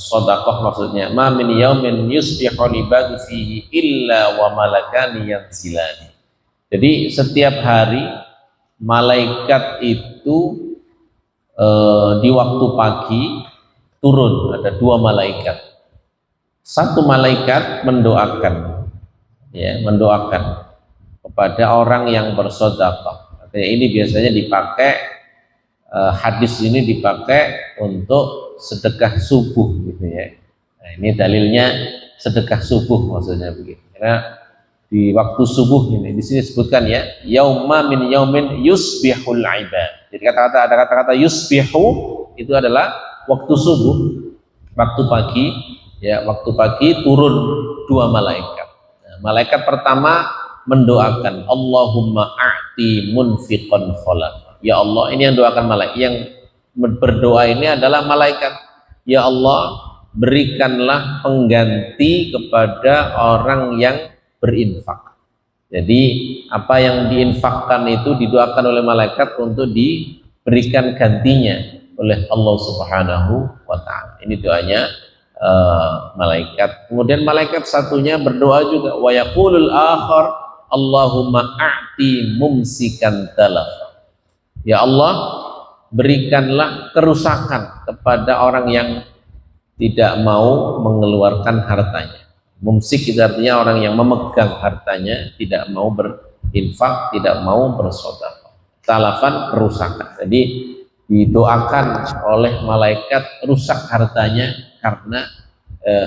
sedekah, maksudnya ma min yaumin yusbihul ibadu fihi illa wa malakani yanzilani. Jadi setiap hari malaikat itu di waktu pagi turun, ada dua malaikat. Satu malaikat mendoakan, ya, mendoakan kepada orang yang bersedekah. Artinya ini biasanya dipakai, hadis ini dipakai untuk sedekah subuh gitu ya. Nah, ini dalilnya sedekah subuh maksudnya begitu. Karena di waktu subuh ini di sini disebutkan ya, yauma min yaumin yusbihul ibad. Jadi ada kata-kata yusbihu itu adalah waktu subuh, waktu pagi ya, waktu pagi turun dua malaikat. Nah, malaikat pertama mendoakan Allahumma a'ti munfiqan khalafa. Ya Allah, ini yang doakan malaikat, yang berdoa ini adalah malaikat. Ya Allah, berikanlah pengganti kepada orang yang berinfak. Jadi apa yang diinfakkan itu didoakan oleh malaikat untuk diberikan gantinya oleh Allah Subhanahu wa ta'ala. Ini doanya malaikat. Kemudian malaikat satunya berdoa juga, wa yaqulul akhar Allahumma a'ti mumsikan talaf. Ya Allah, berikanlah kerusakan kepada orang yang tidak mau mengeluarkan hartanya. Mumsik itu artinya orang yang memegang hartanya, tidak mau berinfak, tidak mau bersedekah. Talafan, kerusakan. Jadi didoakan oleh malaikat rusak hartanya karena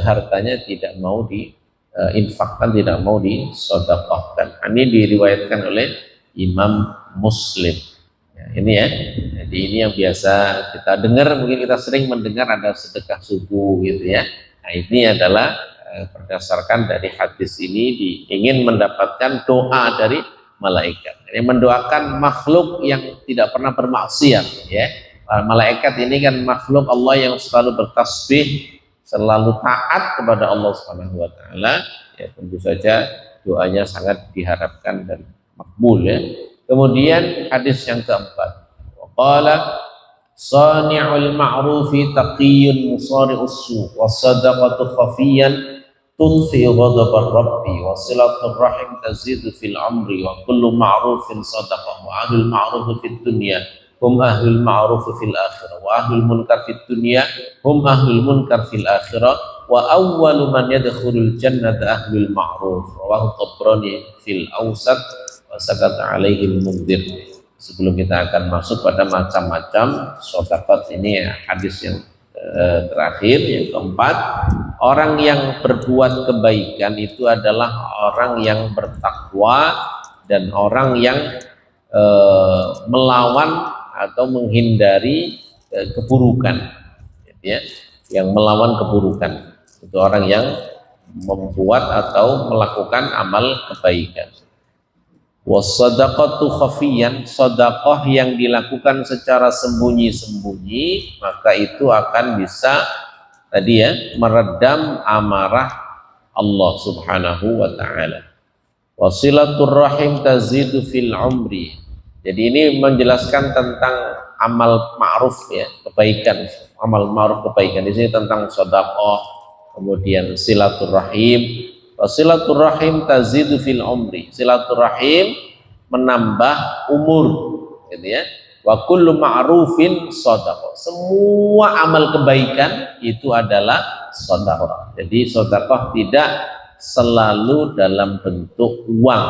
hartanya tidak mau diinfakkan, tidak mau disedekahkan. Ini diriwayatkan oleh Imam Muslim. Ya, ini ya. Jadi ini yang biasa kita dengar, mungkin kita sering mendengar ada sedekah subuh gitu ya. Nah, ini adalah berdasarkan dari hadis ini ingin mendapatkan doa dari malaikat. Yang mendoakan makhluk yang tidak pernah bermaksiat ya. Malaikat ini kan makhluk Allah yang selalu bertasbih, selalu taat kepada Allah Subhanahu wa taala, ya tentu saja doanya sangat diharapkan dan makbul ya. Kemudian hadis yang keempat, qala sani'ul ma'rufi taqiyyun musari'us su' was sadaqatu khafiyan tunfi ghadabar rabbi wa silatur rahim tazidu fil amri wa kullu ma'rufin sadaqah wa ahlul ma'rufi fid dunya hum ahlul ma'rufi fil akhirah wa ahlul munkar fid dunya hum ahlul munkar fil akhirah wa awwalu man yadkhulul jannata ahlul ma'ruf rawahu Tabrani fil awsat wa sakata alaihil mundhir. Sebelum kita akan masuk pada macam-macam sedekah, ini hadis yang terakhir, yang keempat, orang yang berbuat kebaikan itu adalah orang yang bertakwa dan orang yang melawan atau menghindari keburukan, ya, yang melawan keburukan itu orang yang membuat atau melakukan amal kebaikan. Wassadaqatu khafiyan, sedekah yang dilakukan secara sembunyi-sembunyi, maka itu akan bisa tadi ya meredam amarah Allah Subhanahu wa taala. Wasilatur rahim tazidu fil umri. Jadi ini menjelaskan tentang amal ma'ruf ya, kebaikan, amal ma'ruf kebaikan. Di sini tentang sedekah, kemudian silaturahim. Silaturahim tazidu fil umri. Silaturahim menambah umur, gitu ya. Wa kullu ma'rufin shadaqah. Semua amal kebaikan itu adalah sedekah. Jadi sedekah tidak selalu dalam bentuk uang,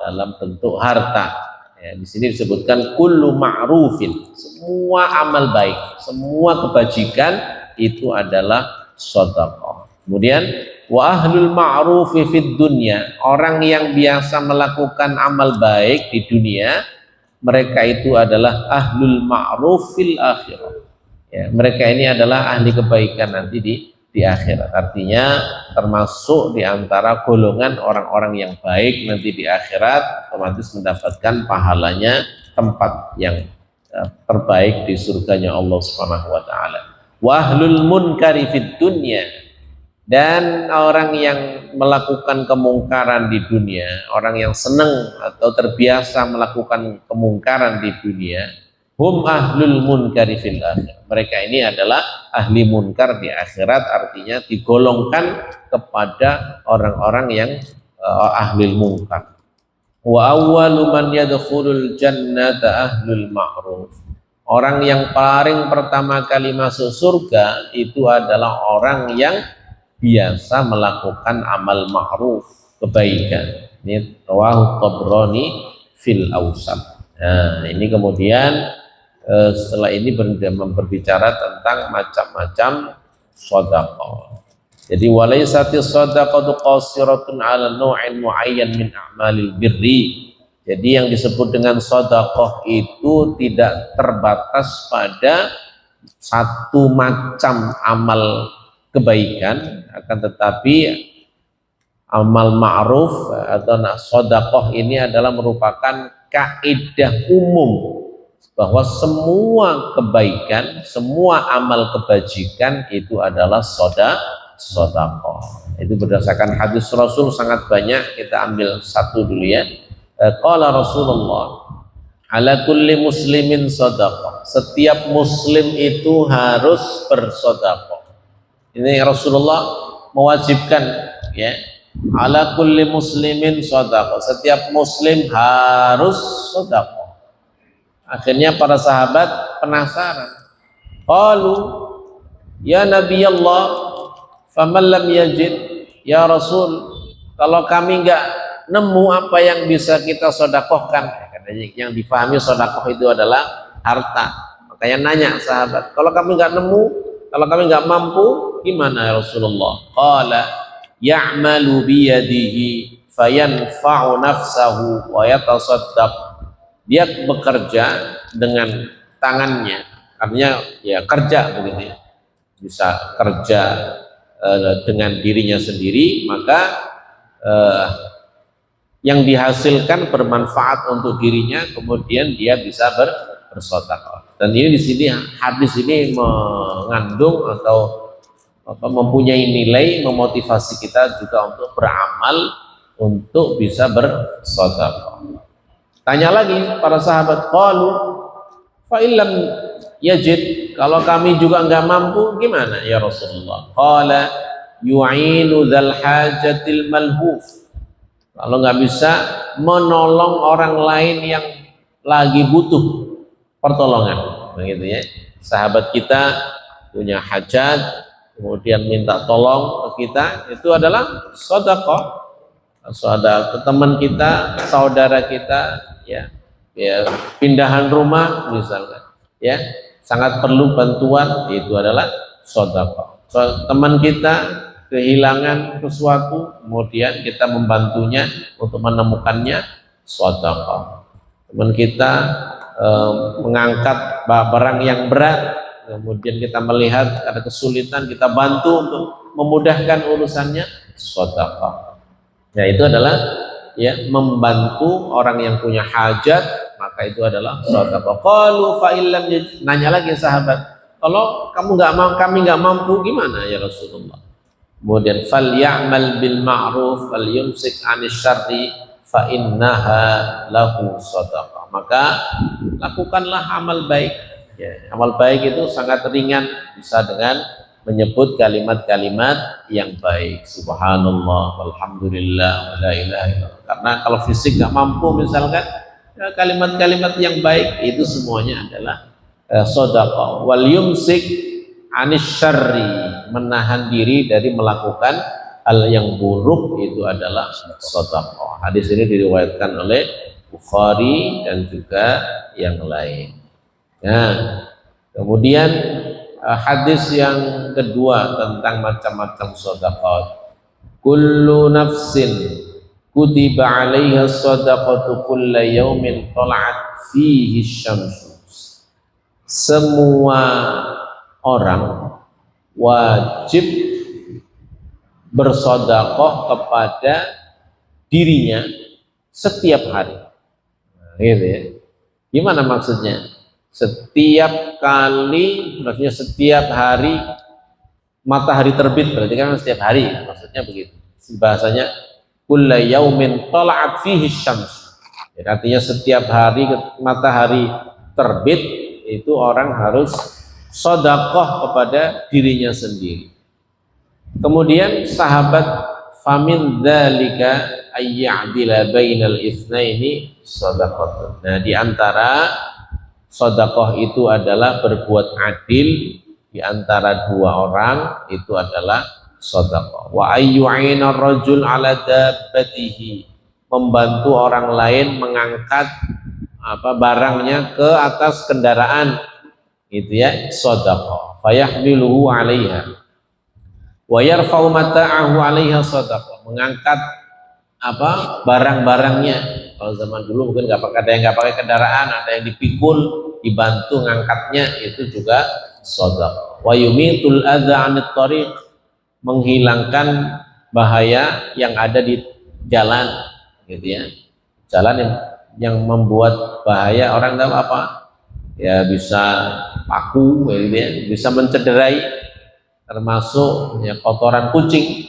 dalam bentuk harta. Ya, di sini disebutkan kullu ma'rufin. Semua amal baik, semua kebajikan itu adalah sedekah. Kemudian wa ahlul ma'rufi fid dunya, orang yang biasa melakukan amal baik di dunia, mereka itu adalah ahlul ma'ruf fil akhirah. Ya, mereka ini adalah ahli kebaikan nanti di akhirat. Artinya termasuk di antara golongan orang-orang yang baik nanti di akhirat, otomatis mendapatkan pahalanya, tempat yang terbaik di surganya Allah Subhanahu wa taala. Wa ahlul munkari fid dunya, dan orang yang melakukan kemungkaran di dunia, orang yang senang atau terbiasa melakukan kemungkaran di dunia, hum ahlul munkari fil akhir. Mereka ini adalah ahli munkar di akhirat, artinya digolongkan kepada orang-orang yang ahli munkar. Wa awwalu man yadkhulul jannata ahlul ma'ruf. Orang yang paling pertama kali masuk surga itu adalah orang yang biasa melakukan amal ma'ruf, kebaikan. Ini rawahu Tabrani fil awsat. Nah, ini kemudian setelah ini berbicara tentang macam-macam sedekah. Jadi walaisatis shadaqatu qasiratun ala naw'in muayyan min a'malil birri. Jadi yang disebut dengan sedekah itu tidak terbatas pada satu macam amal kebaikan, akan tetapi amal ma'ruf atau sedekah ini adalah merupakan kaidah umum bahwa semua kebaikan, semua amal kebajikan itu adalah sedekah. Itu berdasarkan hadis Rasul sangat banyak, kita ambil satu dulu ya. Qala Rasulullah, ala kulli muslimin sedekah. Setiap muslim itu harus bersedekah. Ini Rasulullah mewajibkan ya, ala kulli muslimin sedekah. Setiap muslim harus sedekah. Akhirnya para sahabat penasaran. Qalu ya Nabi Allah, faman lam yajid, ya Rasul, kalau kami enggak nemu apa yang bisa kita sedekahkan. Yang difahami sedekah itu adalah harta. Makanya nanya sahabat, kalau kami enggak nemu, kalau kami enggak mampu, gimana ya Rasulullah? Qala ya'malu biyadihi fayanfa'u nafsahu wa yatasaddaq. Dia bekerja dengan tangannya, artinya ya kerja begitu ya. Bisa kerja dengan dirinya sendiri, maka yang dihasilkan bermanfaat untuk dirinya, kemudian dia bisa bersedekah. Dan ini di sini hadis ini mengandung atau mempunyai nilai memotivasi kita juga untuk beramal untuk bisa bersedekah. Tanya lagi para sahabat, qalu fa illam yajid, kalau kami juga nggak mampu gimana ya Rasulullah? Qala yu'inu dzal hajatil malhuf, kalau nggak bisa menolong orang lain yang lagi butuh pertolongan, begitu ya. Sahabat kita punya hajat, kemudian minta tolong ke kita, itu adalah sedekah. Saudara teman kita, saudara kita, ya pindahan rumah misalkan, ya sangat perlu bantuan, itu adalah sedekah. Teman kita kehilangan sesuatu, kemudian kita membantunya untuk menemukannya, sedekah. Teman kita mengangkat barang yang berat, kemudian kita melihat ada kesulitan, kita bantu untuk memudahkan urusannya, sedekah. Ya, itu adalah ya membantu orang yang punya hajat, maka itu adalah sedekah. Qalu fa illam, nanya lagi sahabat, kalau kamu kami nggak mampu gimana ya Rasulullah? Kemudian fal ya'mal bil ma'ruf wal yumsik 'anil syarri fa innaha lahu sedekah. Maka lakukanlah amal baik. Ya, amal baik itu sangat ringan, bisa dengan menyebut kalimat-kalimat yang baik, subhanallah, walhamdulillah, la ilaha illallah. Karena kalau fisik nggak mampu misalkan, ya, kalimat-kalimat yang baik itu semuanya adalah sedekah. Wal yumsik anis syarri, menahan diri dari melakukan hal yang buruk, itu adalah sedekah. Hadis ini diriwayatkan oleh Bukhari dan juga yang lain. Nah, kemudian hadis yang kedua tentang macam-macam sedekah. Kullu nafsin kutiba 'alaiha shadaqatu kulla yaumin tala'at fihi syamsu. Semua orang wajib bersedekah kepada dirinya setiap hari. Gitu ya. Gimana maksudnya? Setiap kali, maksudnya setiap hari matahari terbit, berarti kan setiap hari, maksudnya begitu. Bahasanya kulla yaumin tala'at fihi syams. Ya, artinya setiap hari matahari terbit itu orang harus sedekah kepada dirinya sendiri. Kemudian sahabat, famin dzalika ayya'dila bainal itsnaini shadaqatun. Nah, di antara sedekah itu adalah berbuat adil di antara dua orang, itu adalah sedekah. Wa ayyu'ina ar-rajul 'ala dabbatihi, membantu orang lain mengangkat barangnya ke atas kendaraan, itu ya sedekah. Fayahmiluhu 'alaiha wa yarfa'u mata'ahu 'alaiha sedekah, mengangkat barang-barangnya. Kalau zaman dulu mungkin ada yang nggak pakai kendaraan, ada yang dipikul, dibantu ngangkatnya, itu juga sedekah. Wa yumitul adza 'anit thariq, menghilangkan bahaya yang ada di jalan, gitu ya. Jalan yang membuat bahaya, orang tahu apa? Ya bisa paku, gitu ya, bisa mencederai, termasuk ya kotoran kucing.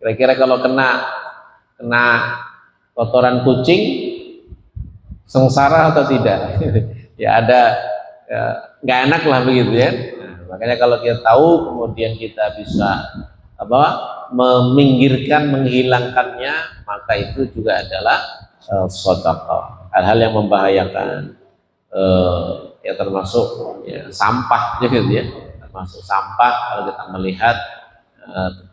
Kira-kira kalau kena kotoran kucing sengsara atau tidak? Ya ada, ya, nggak enak lah begitu ya. Nah, makanya kalau kita tahu kemudian kita bisa meminggirkan, menghilangkannya, maka itu juga adalah sedekah. Hal-hal yang membahayakan, ya termasuk ya, sampah gitu ya, termasuk sampah. Kalau kita melihat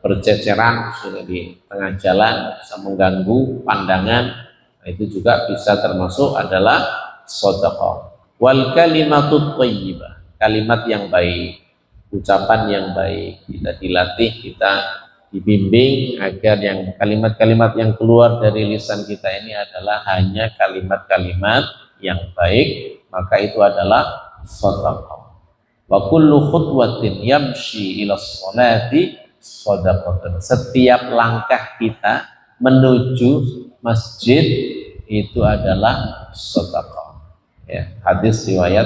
berceceran sudah di tengah jalan, bisa mengganggu pandangan, nah, itu juga bisa termasuk adalah sedekah. Wal kalimatut thayyibah, kalimat yang baik, ucapan yang baik, kita dilatih, kita dibimbing agar yang kalimat-kalimat yang keluar dari lisan kita ini adalah hanya kalimat-kalimat yang baik, maka itu adalah sedekah. Wa kullu khutwatin yamshi ila sholati shadaqatun, setiap langkah kita menuju masjid itu adalah sedekah. Ya, hadis riwayat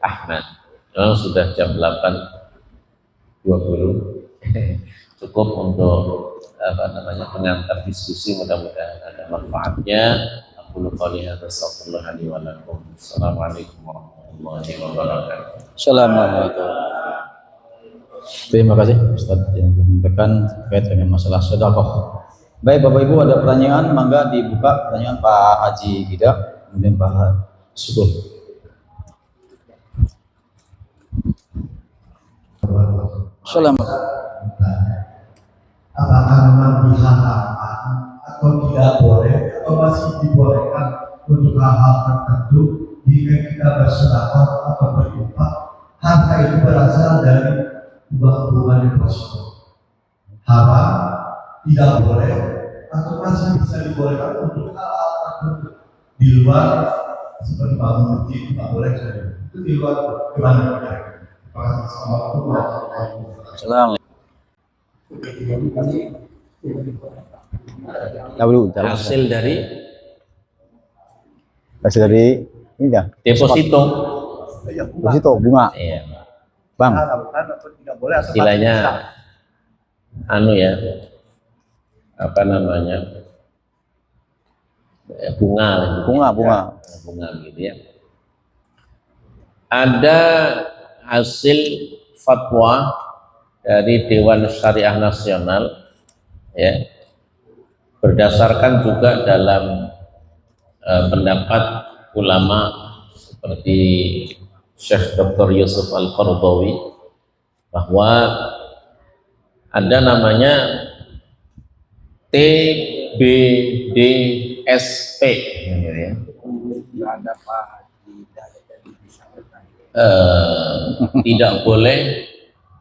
Ahmad. Sudah jam 8.20. Cukup untuk pengantar diskusi, mudah-mudahan ada manfaatnya. Aku qouli hadza, astaghfirullah li wa lakum. Assalamualaikum warahmatullahi wabarakatuh. Assalamualaikum. Terima kasih Ustaz yang menyampaikan terkait dengan masalah sedekah. Baik Bapak Ibu, ada pertanyaan, mangga dibuka pertanyaan Pak Haji Gida, kemudian Pak Syukur. Assalamualaikum. Apakah memang diharamkan atau tidak boleh atau masih dibolehkan untuk hal-hal tertentu jika kita bersedekah atau berinfak, harta itu berasal dari hubungan deposito. Haram, tidak boleh, atau masih bisa dibolehkan untuk hal-hal tertentu di luar seperti bangun masjid, tidak boleh. Itu di luar gimana? Terima kasih. Assalamualaikum warahmatullahi wabarakatuh. Assalamualaikum. Hasil dari ini dah deposito. deposito bunga, Iya. Bang. Istilahnya apa namanya, bunga gitu ya. Ada hasil fatwa dari Dewan Syariah Nasional ya, berdasarkan juga dalam pendapat ulama seperti Syekh Dr. Yusuf Al-Qaradawi, bahwa ada namanya TBDSP gitu ya. Tidak boleh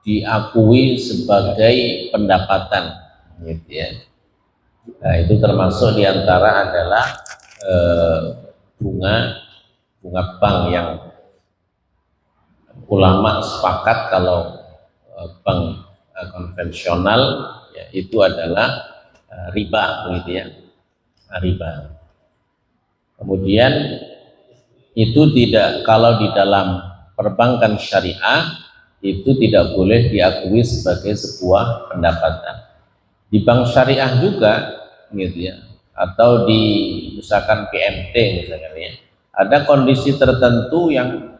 diakui sebagai pendapatan gitu ya. Nah, itu termasuk diantara adalah bunga bank yang ulama sepakat kalau bank konvensional ya, itu adalah riba gitu ya, riba. Kemudian itu tidak, kalau di dalam perbankan syariah itu tidak boleh diakui sebagai sebuah pendapatan. Di bank syariah juga gitu ya, atau di misalkan PMT misalkan ya, ada kondisi tertentu yang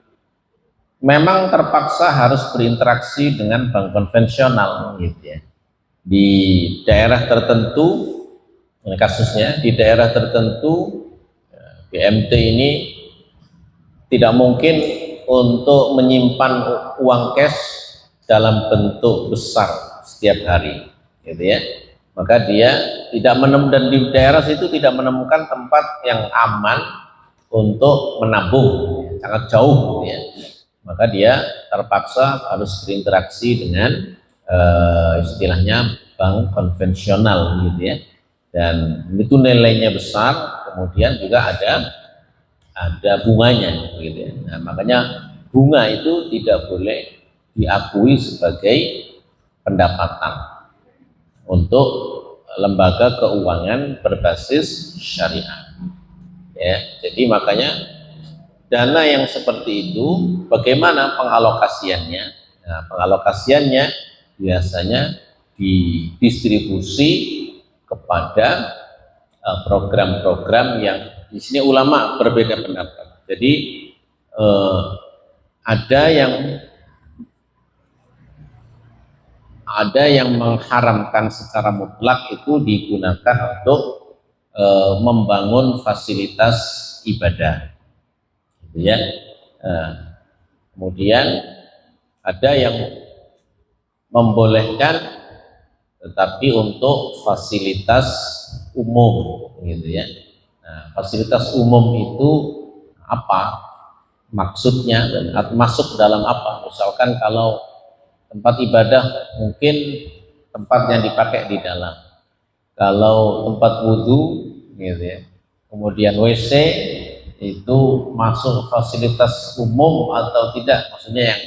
memang terpaksa harus berinteraksi dengan bank konvensional gitu ya. Di daerah tertentu, kasusnya di daerah tertentu BMT ini tidak mungkin untuk menyimpan uang cash dalam bentuk besar setiap hari gitu ya. Maka dia tidak menemukan, dan di daerah situ tidak menemukan tempat yang aman untuk menabung, sangat jauh gitu ya. Maka dia terpaksa harus berinteraksi dengan istilahnya bank konvensional gitu ya, dan itu nilainya besar, kemudian juga ada bunganya gitu ya. Nah, makanya bunga itu tidak boleh diakui sebagai pendapatan untuk lembaga keuangan berbasis syariah ya. Jadi makanya dana yang seperti itu bagaimana pengalokasiannya? Nah, pengalokasiannya biasanya didistribusi kepada program-program yang di sini ulama berbeda pendapat. Jadi ada yang mengharamkan secara mutlak itu digunakan untuk membangun fasilitas ibadah, gitu ya. Kemudian ada yang membolehkan tetapi untuk fasilitas umum, gitu ya. Nah, fasilitas umum itu apa maksudnya dan masuk dalam apa? Misalkan kalau tempat ibadah mungkin tempat yang dipakai di dalam, kalau tempat wudhu gitu ya, kemudian WC itu masuk fasilitas umum atau tidak, maksudnya yang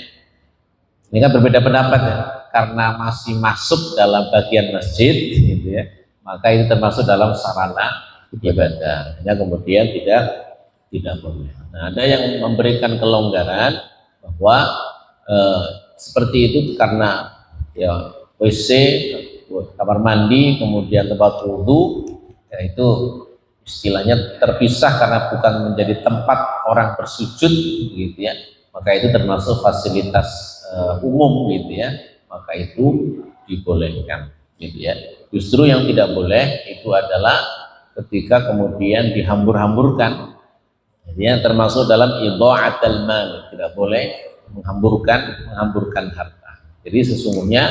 ini kan berbeda pendapat ya, karena masih masuk dalam bagian masjid gitu ya, maka itu termasuk dalam sarana ibadah ya, kemudian tidak boleh. Nah, ada yang memberikan kelonggaran bahwa seperti itu karena ya WC, kamar mandi, kemudian tempat wudhu, ya itu istilahnya terpisah karena bukan menjadi tempat orang bersujud gitu ya, maka itu termasuk fasilitas umum gitu ya, maka itu dibolehkan gitu ya. Justru yang tidak boleh itu adalah ketika kemudian dihambur-hamburkan, jadi yang termasuk dalam idha'atul mal, tidak boleh menghamburkan harta. Jadi sesungguhnya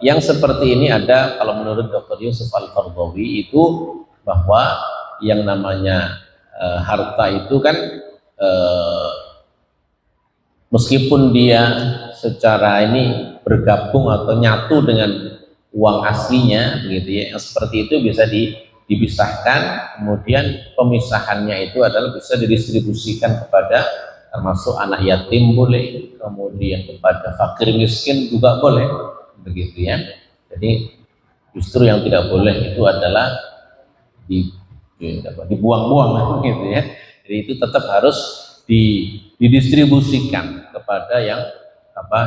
yang seperti ini ada kalau menurut Dr. Yusuf Al-Qaradawi itu bahwa yang namanya harta itu kan meskipun dia secara ini bergabung atau nyatu dengan uang aslinya begitu ya, yang seperti itu bisa dipisahkan, kemudian pemisahannya itu adalah bisa didistribusikan kepada termasuk anak yatim boleh, kemudian kepada fakir miskin juga boleh begitu ya. Jadi justru yang tidak boleh itu adalah dibuang-buang gitu ya. Jadi itu tetap harus didistribusikan kepada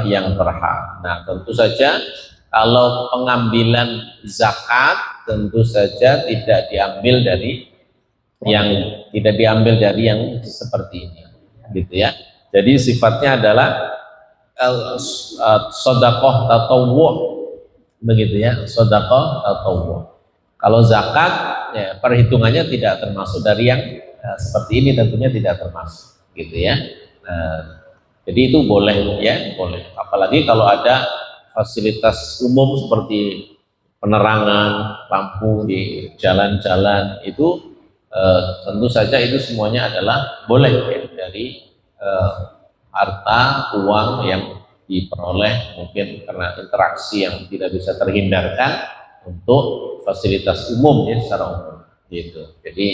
yang berhak. Nah, tentu saja kalau pengambilan zakat tentu saja tidak diambil dari yang seperti ini gitu ya. Jadi sifatnya adalah sedekah tatawwu begitu ya, sedekah tatawwu. Kalau zakat ya perhitungannya tidak termasuk dari yang seperti ini, tentunya tidak termasuk gitu ya. Jadi itu boleh ya, boleh. Apalagi kalau ada fasilitas umum seperti penerangan lampu di jalan-jalan itu tentu saja itu semuanya adalah boleh ya, dari harta uang yang diperoleh mungkin karena interaksi yang tidak bisa terhindarkan untuk fasilitas umum ya, secara umum gitu. Jadi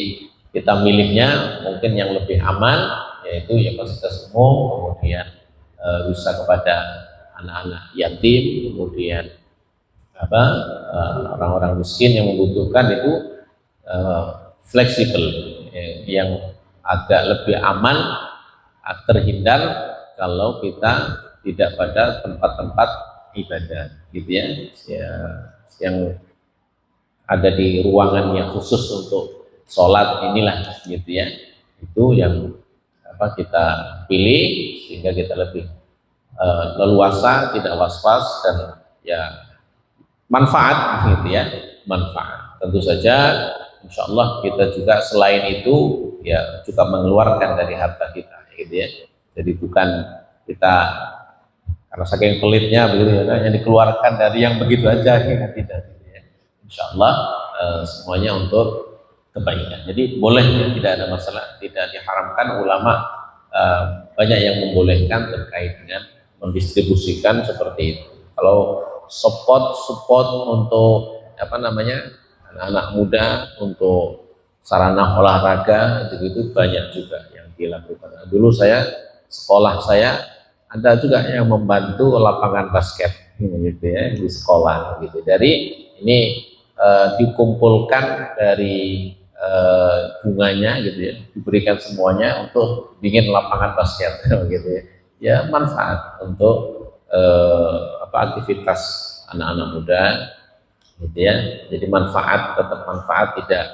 kita milihnya mungkin yang lebih aman, yaitu ya fasilitas umum, kemudian bisa kepada anak-anak yatim, kemudian orang-orang miskin yang membutuhkan itu fleksibel, yang agak lebih aman, terhindar kalau kita tidak pada tempat-tempat ibadah gitu ya, yang ada di ruangan yang khusus untuk sholat inilah gitu ya, itu yang kita pilih sehingga kita lebih leluasa, tidak was-was, dan ya manfaat gitu ya, manfaat. Tentu saja insya Allah kita juga selain itu ya juga mengeluarkan dari harta kita gitu ya. Jadi bukan kita karena saking pelitnya begitu ya, yang dikeluarkan dari yang begitu aja ya, tidak gitu ya. Insya Allah semuanya untuk kebaikan. Jadi boleh ya, tidak ada masalah, tidak diharamkan. Ulama banyak yang membolehkan terkait dengan mendistribusikan seperti itu. Kalau support untuk anak-anak muda untuk sarana olahraga itu banyak juga yang dilakukan. Dulu sekolah saya ada juga yang membantu lapangan basket gitu ya di sekolah gitu. Dari ini dikumpulkan dari bunganya gitu ya, diberikan semuanya untuk bikin lapangan basket gitu ya. Ya manfaat untuk aktivitas anak-anak muda gitu ya. Jadi manfaat, tetap manfaat, tidak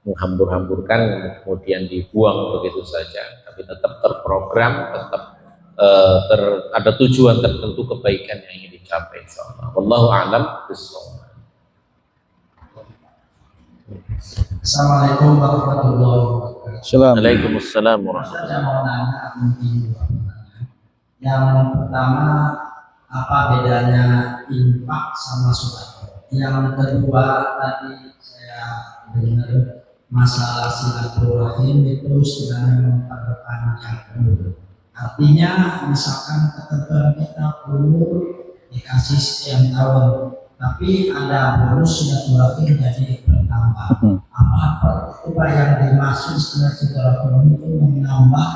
menghambur-hamburkan kemudian dibuang begitu saja, tapi tetap terprogram, tetap ada tujuan tertentu kebaikan yang ingin dicapai insyaallah. Wallahu a'lam bishawab. Assalamualaikum warahmatullahi wabarakatuh. Waalaikumsalam warahmatullahi Saya mau nanya mungkin dua pertanyaan. Yang pertama, apa bedanya infak sama sedekah? Yang kedua, tadi saya dengar masalah silaturahim itu istilahnya memperpanjang umur. Artinya misalkan ketentuan kita umur dikasih sekian tahun, tapi ada bonus silaturahim jadi bertambah. Apa yang dimaksud silaturahim itu menambah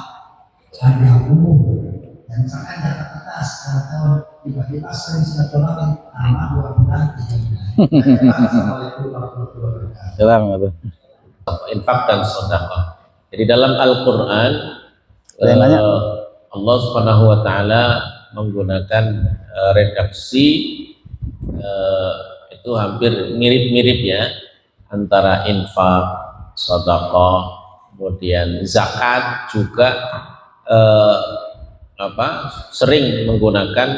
panjang umur? Dan misalkan jatah kita sekarang tahun tiba-tiba sering silaturahim tambah 2 bulan 3 bulan. Assalamualaikum warahmatullahi wabarakatuh. Infak dan sedekah. Jadi dalam Al-Qur'an Allah Subhanahu wa taala menggunakan redaksi itu hampir mirip-mirip ya, antara infak, sedekah, kemudian zakat juga sering menggunakan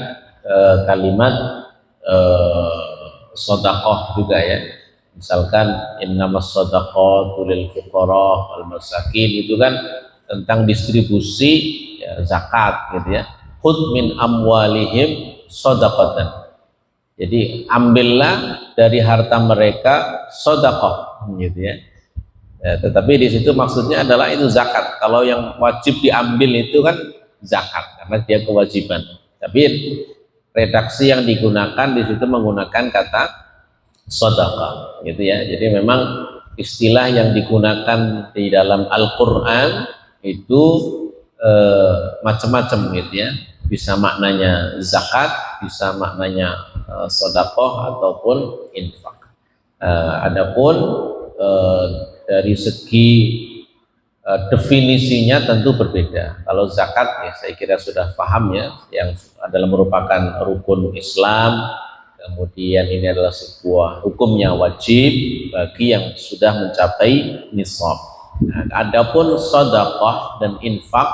kalimat sedekah juga ya. Misalkan innamas shadaqatu lil fuqara wal masakin, itu kan tentang distribusi ya, zakat gitu ya. Khudh min amwalihim shadaqatan. Jadi ambillah dari harta mereka sedekah gitu ya. Ya, tetapi di situ maksudnya adalah itu zakat. Kalau yang wajib diambil itu kan zakat karena dia kewajiban. Tapi redaksi yang digunakan di situ menggunakan kata sedekah gitu ya. Jadi memang istilah yang digunakan di dalam Al-Qur'an itu macam-macam gitu ya. Bisa maknanya zakat, bisa maknanya sedekah ataupun infak. Adapun dari segi definisinya tentu berbeda. Kalau zakat ya saya kira sudah paham ya, yang adalah merupakan rukun Islam. Kemudian ini adalah sebuah hukumnya wajib bagi yang sudah mencapai nisab. Nah, adapun sedekah dan infak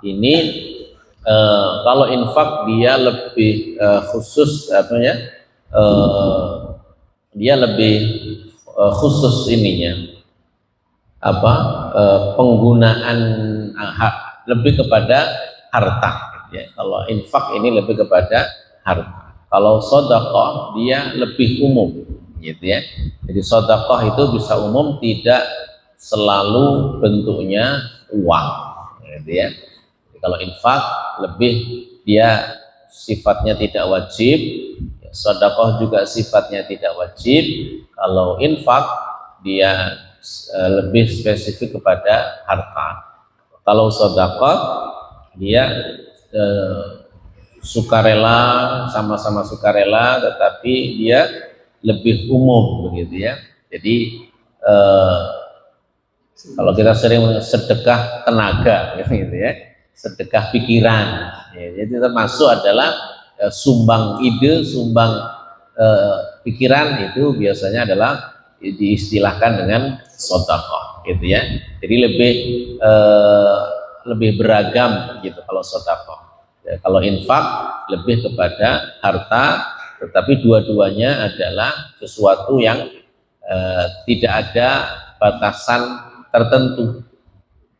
ini kalau infak dia lebih khusus dia lebih khusus ininya penggunaan lebih kepada harta ya. Kalau infak ini lebih kepada harta. Kalau sedekah dia lebih umum gitu ya. Jadi sedekah itu bisa umum, tidak selalu bentuknya uang gitu ya. Jadi kalau infak lebih dia sifatnya tidak wajib, sedekah juga sifatnya tidak wajib. Kalau infak dia lebih spesifik kepada harta. Kalau sedekah dia sukarela, sama-sama sukarela, tetapi dia lebih umum begitu ya. Jadi kalau kita sering sedekah tenaga gitu ya, sedekah pikiran ya, jadi termasuk adalah sumbang ide, sumbang pikiran, itu biasanya adalah diistilahkan dengan sedekah gitu ya. Jadi lebih beragam gitu kalau sedekah. Ya, kalau infak lebih kepada harta, tetapi dua-duanya adalah sesuatu yang tidak ada batasan tertentu,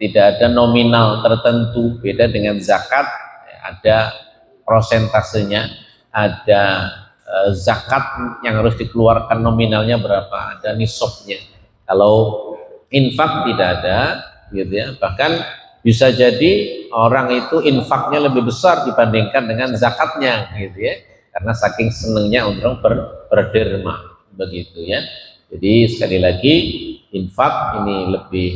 tidak ada nominal tertentu. Beda dengan zakat, ada prosentasenya, ada zakat yang harus dikeluarkan nominalnya berapa, ada nisabnya. Kalau infak tidak ada gitu ya. Bahkan bisa jadi orang itu infaknya lebih besar dibandingkan dengan zakatnya gitu ya, karena saking senengnya untuk berderma begitu ya. Jadi sekali lagi infak ini lebih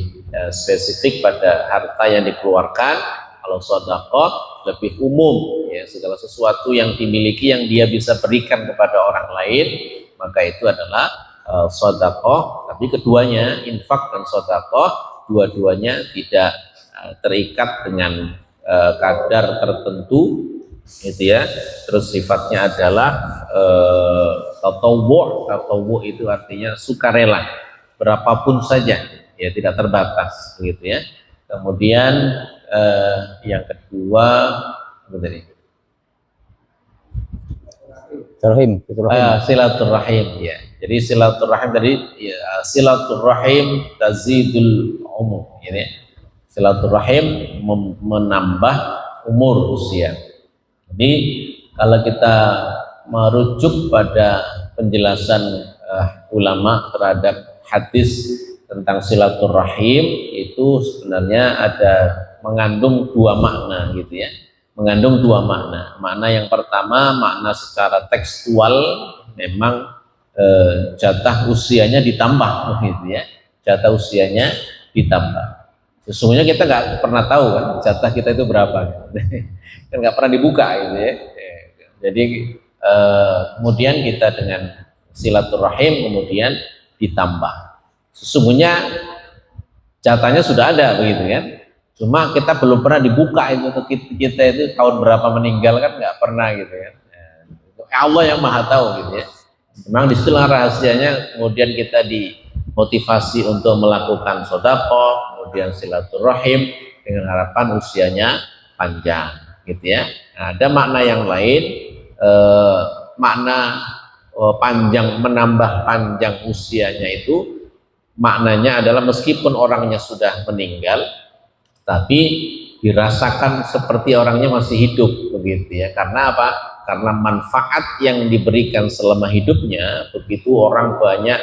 spesifik pada harta yang dikeluarkan. Kalau sedekah lebih umum ya, segala sesuatu yang dimiliki yang dia bisa berikan kepada orang lain, maka itu adalah sedekah. Tapi keduanya, infak dan sedekah, dua-duanya tidak terikat dengan kadar tertentu gitu ya. Terus sifatnya adalah tatawwu itu artinya sukarela, berapapun saja ya, tidak terbatas gitu ya. Kemudian yang kedua apa tadi? Silaturahim ya. Jadi silaturahim tadi ya, silaturahim tazidul umur ini. Silaturahim menambah umur usia. Jadi kalau kita merujuk pada penjelasan ulama terhadap hadis tentang silaturahim, itu sebenarnya ada mengandung dua makna gitu ya. Mengandung dua makna. Makna yang pertama, makna secara tekstual, memang jatah usianya ditambah gitu ya. Jatah usianya ditambah. Sesungguhnya kita nggak pernah tahu kan jatah kita itu berapa, kan nggak pernah dibuka gitu ya. Jadi kemudian kita dengan silaturahim kemudian ditambah. Sesungguhnya jatahnya sudah ada begitu kan, cuma kita belum pernah dibuka itu kita itu tahun berapa meninggal kan nggak pernah gitu kan. Itu Allah yang maha tahu gitu ya. Memang disitulah rahasianya, kemudian kita dimotivasi untuk melakukan sodako, kemudian silaturahim dengan harapan usianya panjang gitu ya. Nah, ada makna yang lain, makna panjang, menambah panjang usianya itu maknanya adalah meskipun orangnya sudah meninggal tapi dirasakan seperti orangnya masih hidup begitu ya. Karena apa? Karena manfaat yang diberikan selama hidupnya, begitu orang banyak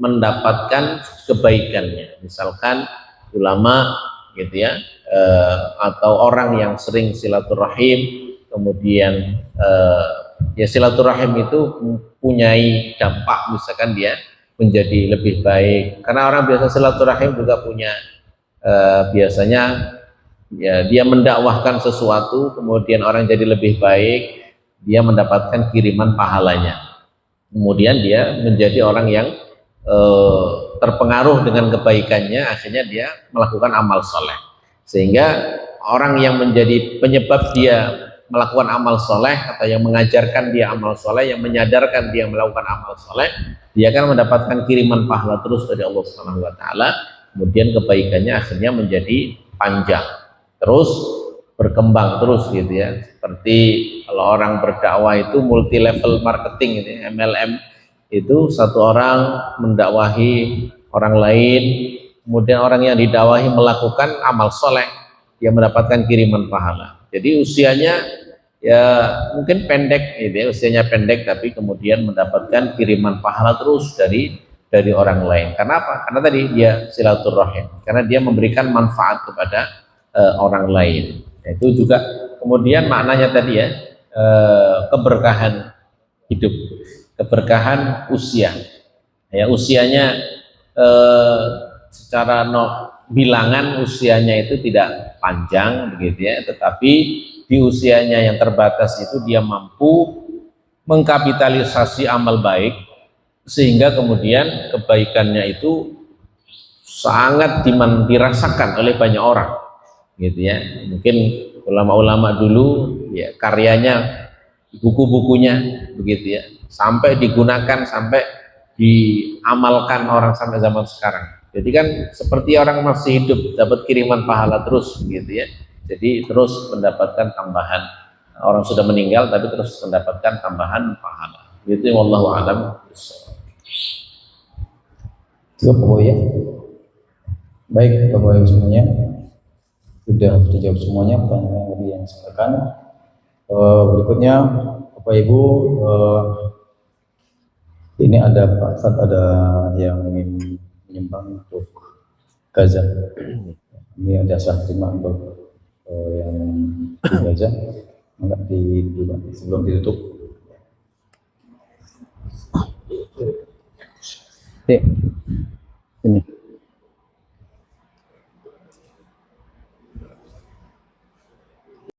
mendapatkan kebaikannya. Misalkan ulama gitu ya, atau orang yang sering silaturahim, kemudian ya silaturahim itu mempunyai dampak, misalkan dia menjadi lebih baik. Karena orang biasa silaturahim juga punya biasanya ya dia mendakwahkan sesuatu, kemudian orang jadi lebih baik, dia mendapatkan kiriman pahalanya. Kemudian dia menjadi orang yang terpengaruh dengan kebaikannya, akhirnya dia melakukan amal soleh. Sehingga orang yang menjadi penyebab dia melakukan amal soleh, atau yang mengajarkan dia amal soleh, yang menyadarkan dia melakukan amal soleh, dia akan mendapatkan kiriman pahala terus dari Allah Subhanahu Wa Taala. Kemudian kebaikannya akhirnya menjadi panjang, terus berkembang terus gitu ya. Seperti kalau orang berdakwah itu multi level marketing gitu ya, MLM, itu satu orang mendakwahi orang lain, kemudian orang yang didakwahi melakukan amal soleh, dia mendapatkan kiriman pahala. Jadi usianya ya mungkin pendek gitu ya, usianya pendek, tapi kemudian mendapatkan kiriman pahala terus dari orang lain. Karena apa? Karena tadi dia silaturahim, karena dia memberikan manfaat kepada orang lain. Itu juga kemudian maknanya tadi ya, keberkahan hidup, keberkahan usia. Ya, usianya secara bilangan usianya itu tidak panjang begitu ya, tetapi di usianya yang terbatas itu dia mampu mengkapitalisasi amal baik, sehingga kemudian kebaikannya itu sangat dirasakan oleh banyak orang gitu ya. Mungkin ulama-ulama dulu ya karyanya, buku-bukunya begitu ya, sampai digunakan, sampai diamalkan orang sampai zaman sekarang. Jadi kan seperti orang masih hidup dapat kiriman pahala terus gitu ya. Jadi terus mendapatkan tambahan, orang sudah meninggal tapi terus mendapatkan tambahan pahala. Gitu, wallahu a'lam. Cukup ya. Baik Bapak Ibu semuanya, sudah dijawab semuanya pertanyaan tadi yang disampaikan. Berikutnya Bapak Ibu, ini ada Pak Ustadz, ada yang ingin menyumbang untuk Gaza. Ini ada serah terima untuk yang di Gaza. Enggak sebelum ditutup. Ini.